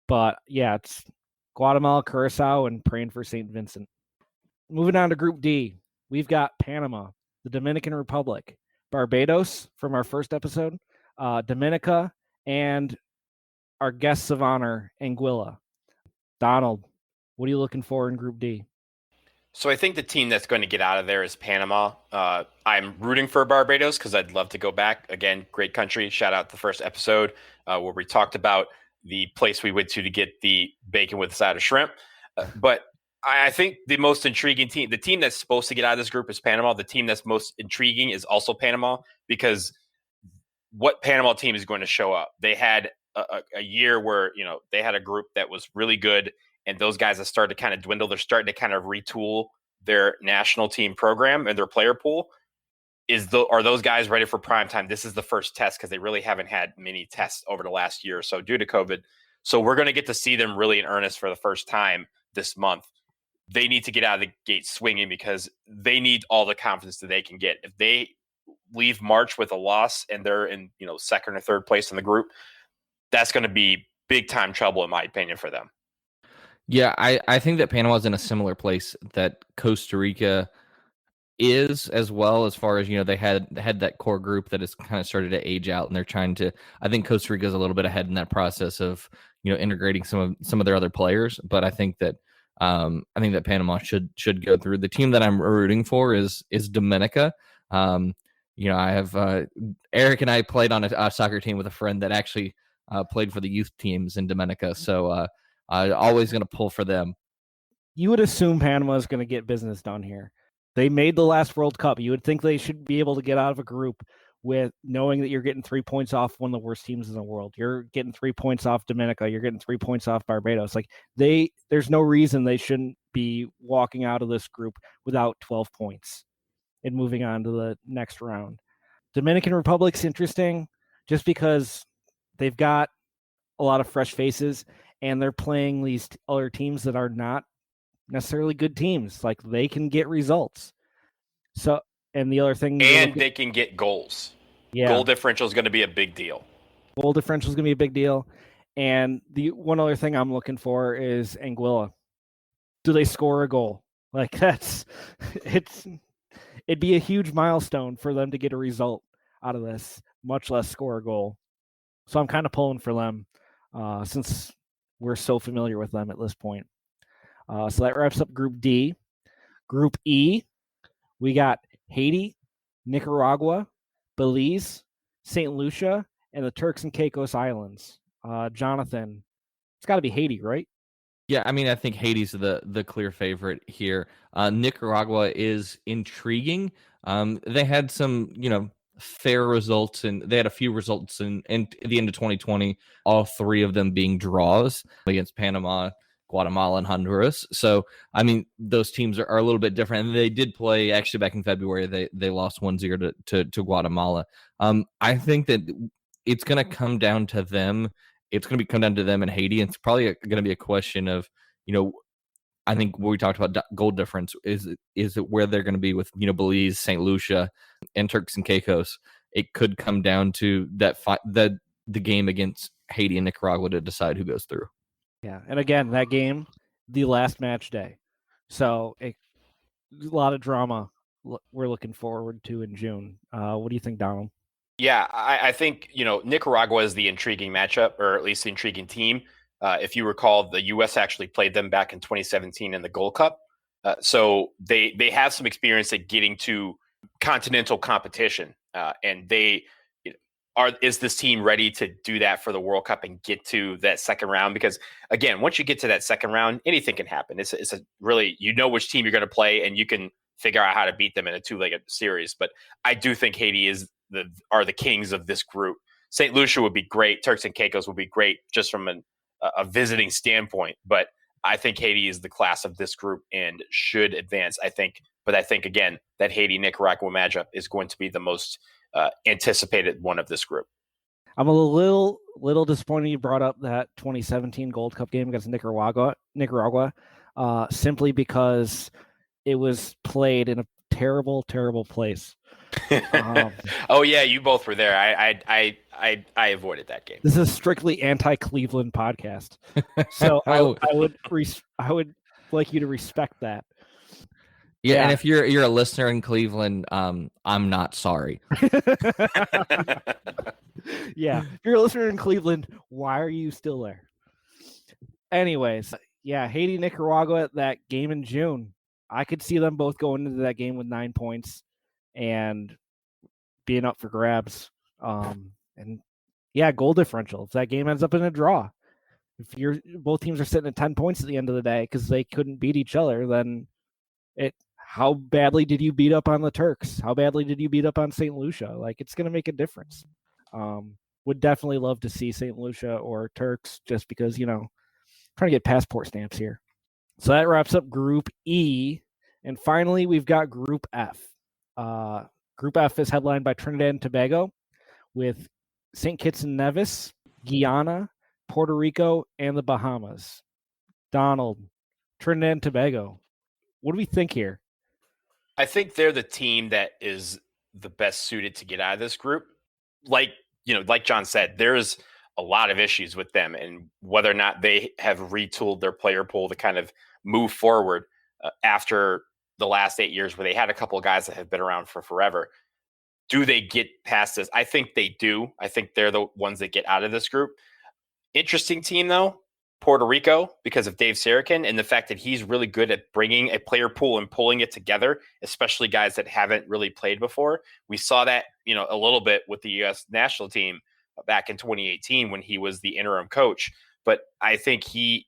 But yeah, it's Guatemala, Curacao, and praying for St. Vincent. Moving on to Group D, we've got Panama, the Dominican Republic, Barbados from our first episode, Dominica, and our guests of honor, Anguilla. Donald, what are you looking for in Group D? So I think the team that's going to get out of there is Panama. I'm rooting for Barbados because I'd love to go back. Again, great country. Shout out the first episode where we talked about the place we went to get the bacon with a side of shrimp. But I think the most intriguing team, the team that's supposed to get out of this group is Panama. The team that's most intriguing is also Panama, because what Panama team is going to show up? They had a year where, they had a group that was really good, and those guys have started to kind of dwindle. They're starting to kind of retool their national team program and their player pool. Are those guys ready for prime time? This is the first test, because they really haven't had many tests over the last year or so due to COVID. So we're going to get to see them really in earnest for the first time this month. They need to get out of the gate swinging, because they need all the confidence that they can get. If they leave March with a loss and they're in, second or third place in the group, that's going to be big time trouble, in my opinion, for them. Yeah, I think that Panama's in a similar place that Costa Rica is, as well, as far as, they had that core group that has kind of started to age out, and they're trying to, I think Costa Rica is a little bit ahead in that process of, integrating some of their other players. But I think that Panama should go through. The team that I'm rooting for is Dominica. I have Eric and I played on a soccer team with a friend that actually played for the youth teams in Dominica. So I'm always going to pull for them. You would assume Panama is going to get business done here. They made the last World Cup. You would think they should be able to get out of a group with knowing that you're getting 3 points off one of the worst teams in the world. You're getting 3 points off Dominica. You're getting 3 points off Barbados. Like there's no reason they shouldn't be walking out of this group without 12 points and moving on to the next round. Dominican Republic's interesting just because they've got a lot of fresh faces, and they're playing these other teams that are not necessarily good teams. Like, they can get results. So, and the other thing, and they can get goals. Yeah, goal differential is going to be a big deal. Goal differential is going to be a big deal. And the one other thing I'm looking for is Anguilla. Do they score a goal? Like, it'd be a huge milestone for them to get a result out of this, much less score a goal. So I'm kind of pulling for them since we're so familiar with them at this point. So that wraps up Group D. Group E, we got Haiti, Nicaragua, Belize, St. Lucia, and the Turks and Caicos Islands. Jonathan, it's got to be Haiti, right? Yeah, I mean, I think Haiti's the clear favorite here. Nicaragua is intriguing. They had some, fair results, and they had a few results in at the end of 2020, all three of them being draws against Panama, Guatemala, and Honduras. So, I mean, those teams are a little bit different. And they did play, actually, back in February, they lost 1-0 to Guatemala. I think that it's going to come down to them. It's going to come down to them and Haiti. And it's probably going to be a question of, I think what we talked about, goal difference, is it where they're going to be with, Belize, St. Lucia, and Turks and Caicos. It could come down to that the game against Haiti and Nicaragua to decide who goes through. Yeah, and again, that game, the last match day, so a lot of drama we're looking forward to in June. What do you think, Donald? Yeah, I think, Nicaragua is the intriguing matchup, or at least the intriguing team. If you recall, the U.S. actually played them back in 2017 in the Gold Cup. So they have some experience at getting to continental competition. And is this team ready to do that for the World Cup and get to that second round? Because again, once you get to that second round, anything can happen. It's a really, which team you're going to play, and you can figure out how to beat them in a two-legged series. But I do think Haiti are the kings of this group. St. Lucia would be great. Turks and Caicos would be great just from a visiting standpoint. But I think Haiti is the class of this group and should advance, I think. But I think, again, that Haiti-Nicaragua matchup is going to be the most anticipated one of this group. I'm a little disappointed you brought up that 2017 Gold Cup game against Nicaragua, simply because it was played in a terrible, terrible place. Oh yeah, you both were there. I avoided that game. This is a strictly anti-Cleveland podcast, so I would like you to respect that. Yeah, and if you're a listener in Cleveland, I'm not sorry. Yeah, if you're a listener in Cleveland, why are you still there? Anyways, yeah, Haiti, Nicaragua, that game in June. I could see them both going into that game with 9 points and being up for grabs. And yeah, goal differential. If that game ends up in a draw, if both teams are sitting at 10 points at the end of the day because they couldn't beat each other, then how badly did you beat up on the Turks? How badly did you beat up on St. Lucia? Like, it's going to make a difference. Would definitely love to see St. Lucia or Turks just because, trying to get passport stamps here. So that wraps up Group E. And finally, we've got Group F. Group F is headlined by Trinidad and Tobago with St. Kitts and Nevis, Guyana, Puerto Rico, and the Bahamas. Donald, Trinidad and Tobago, what do we think here? I think they're the team that is the best suited to get out of this group. Like John said, there's a lot of issues with them, and whether or not they have retooled their player pool to kind of move forward after the last 8 years where they had a couple of guys that have been around for forever. Do they get past this? I think they do. I think they're the ones that get out of this group. Interesting team, though, Puerto Rico, because of Dave Sarakin and the fact that he's really good at bringing a player pool and pulling it together, especially guys that haven't really played before. We saw that, a little bit with the U.S. national team back in 2018 when he was the interim coach. But I think he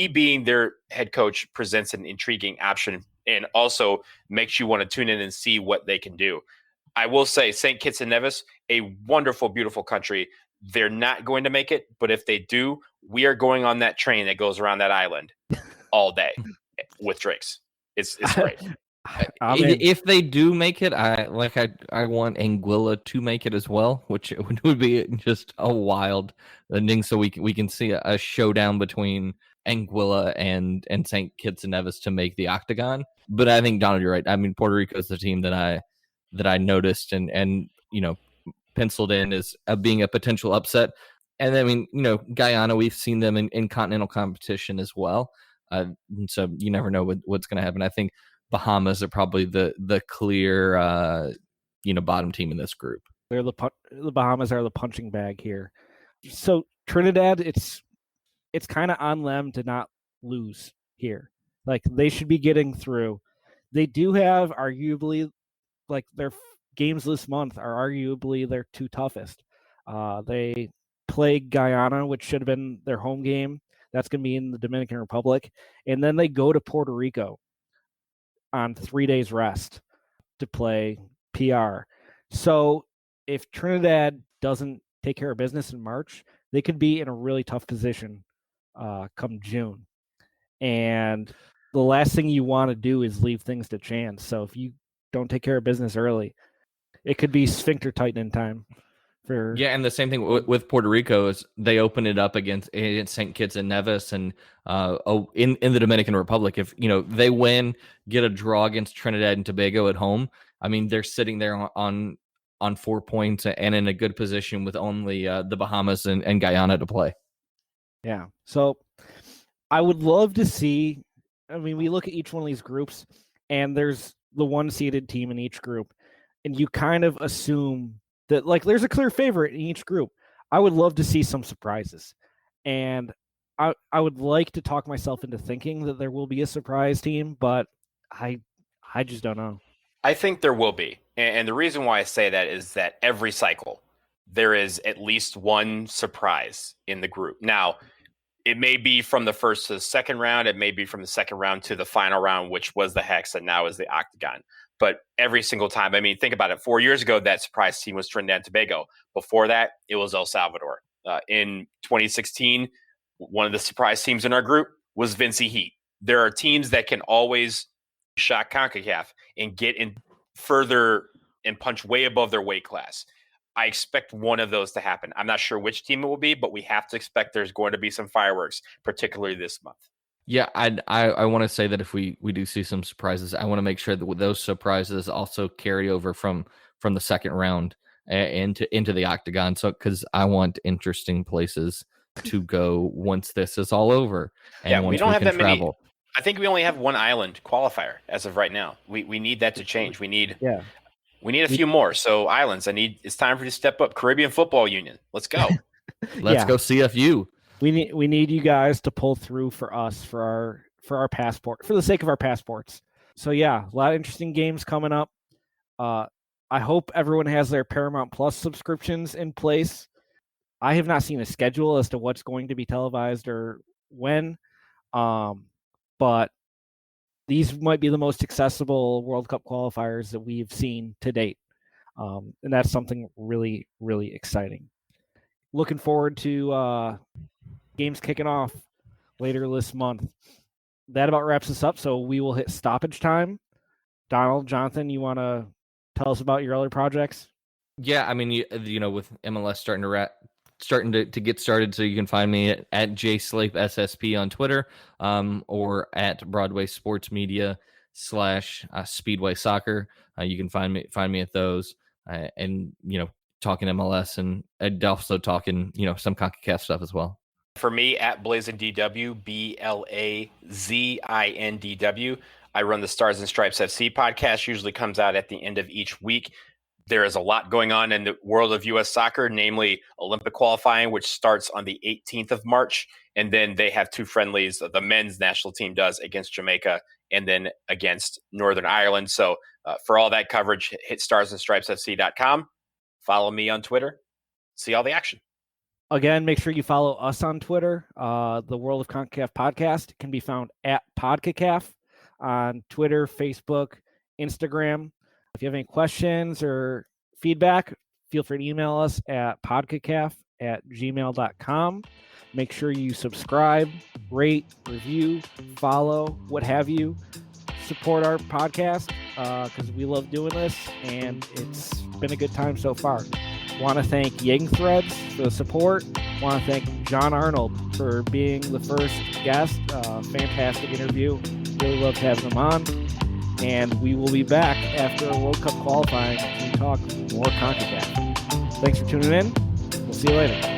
being their head coach presents an intriguing option and also makes you want to tune in and see what they can do. I will say St. Kitts and Nevis, a wonderful, beautiful country. They're not going to make it, but if they do, we are going on that train that goes around that island all day with drinks. It's great. If they do make it, I want Anguilla to make it as well, which would be just a wild ending. So we can see a showdown between Anguilla and St. Kitts and Nevis to make the octagon. But I think, Donald, you're right. I mean, Puerto Rico is the team that I noticed and penciled in as being a potential upset. And then, Guyana, we've seen them in continental competition as well. So you never know what's going to happen. I think Bahamas are probably the clear, bottom team in this group. They're the Bahamas are the punching bag here. So Trinidad, it's kind of on them to not lose here. Like, they should be getting through. They do have arguably, like, their games this month are arguably their two toughest. They play Guyana, which should have been their home game. That's going to be in the Dominican Republic. And then they go to Puerto Rico on 3 days rest to play PR. So if Trinidad doesn't take care of business in March, they could be in a really tough position come June. And the last thing you want to do is leave things to chance. So if you don't take care of business early, it could be sphincter tightening time. And the same thing with Puerto Rico is they open it up against St. Kitts and Nevis and in the Dominican Republic. If they win, get a draw against Trinidad and Tobago at home, I mean, they're sitting there on on 4 points and in a good position with only the Bahamas and Guyana to play. Yeah. So I would love to see, I mean, we look at each one of these groups and there's the one seeded team in each group, and you kind of assume that like there's a clear favorite in each group. I would love to see some surprises. And I would like to talk myself into thinking that there will be a surprise team, but I just don't know. I think there will be. And the reason why I say that is that every cycle, there is at least one surprise in the group. Now, it may be from the first to the second round. It may be from the second round to the final round, which was the Hex and now is the Octagon. But every single time, I mean, think about it. 4 years ago, that surprise team was Trinidad and Tobago. Before that, it was El Salvador. In 2016, one of the surprise teams in our group was Vinci Heat. There are teams that can always shock CONCACAF and get in further and punch way above their weight class. I expect one of those to happen. I'm not sure which team it will be, but we have to expect there's going to be some fireworks, particularly this month. Yeah, I want to say that if we do see some surprises, I want to make sure that those surprises also carry over from the second round into the Octagon. So because I want interesting places to go once this is all over. And yeah, once we don't have that travel. many. I think we only have one island qualifier as of right now. We need that to change. We need a few more. So islands, it's time for you to step up. Caribbean Football Union. Let's go. Let's go CFU. We need you guys to pull through for us for our passport, for the sake of our passports. So yeah, a lot of interesting games coming up. I hope everyone has their Paramount Plus subscriptions in place. I have not seen a schedule as to what's going to be televised or when. But these might be the most accessible World Cup qualifiers that we've seen to date. And that's something really, really exciting. Looking forward to games kicking off later this month. That about wraps us up, so we will hit stoppage time. Donald, Jonathan, you want to tell us about your other projects? Yeah, I mean, you know, with MLS starting to get started, so you can find me at JSlapeSSP on Twitter, or at Broadway Sports Media / Speedway Soccer. You can find me at those, and you know, talking MLS and also talking, you know, some CONCACAF stuff as well. For me, at BlazinDW, BLAZINDW. I run the Stars and Stripes FC podcast. Usually comes out at the end of each week. There is a lot going on in the world of U.S. soccer, namely Olympic qualifying, which starts on the 18th of March. And then they have two friendlies. The men's national team does against Jamaica and then against Northern Ireland. So for all that coverage, hit starsandstripesfc.com. Follow me on Twitter. See all the action. Again, make sure you follow us on Twitter. The World of CONCACAF podcast can be found at PodCACAF on Twitter, Facebook, Instagram. If you have any questions or feedback, feel free to email us at podcacaf@gmail.com. Make sure you subscribe, rate, review, follow, what have you. Support our podcast because we love doing this, and it's been a good time so far. Want to thank Yang Threads for the support. Want to thank Jon Arnold for being the first guest. Fantastic interview. Really loved having him on. And we will be back after World Cup qualifying to talk more CONCACAF. Thanks for tuning in. We'll see you later.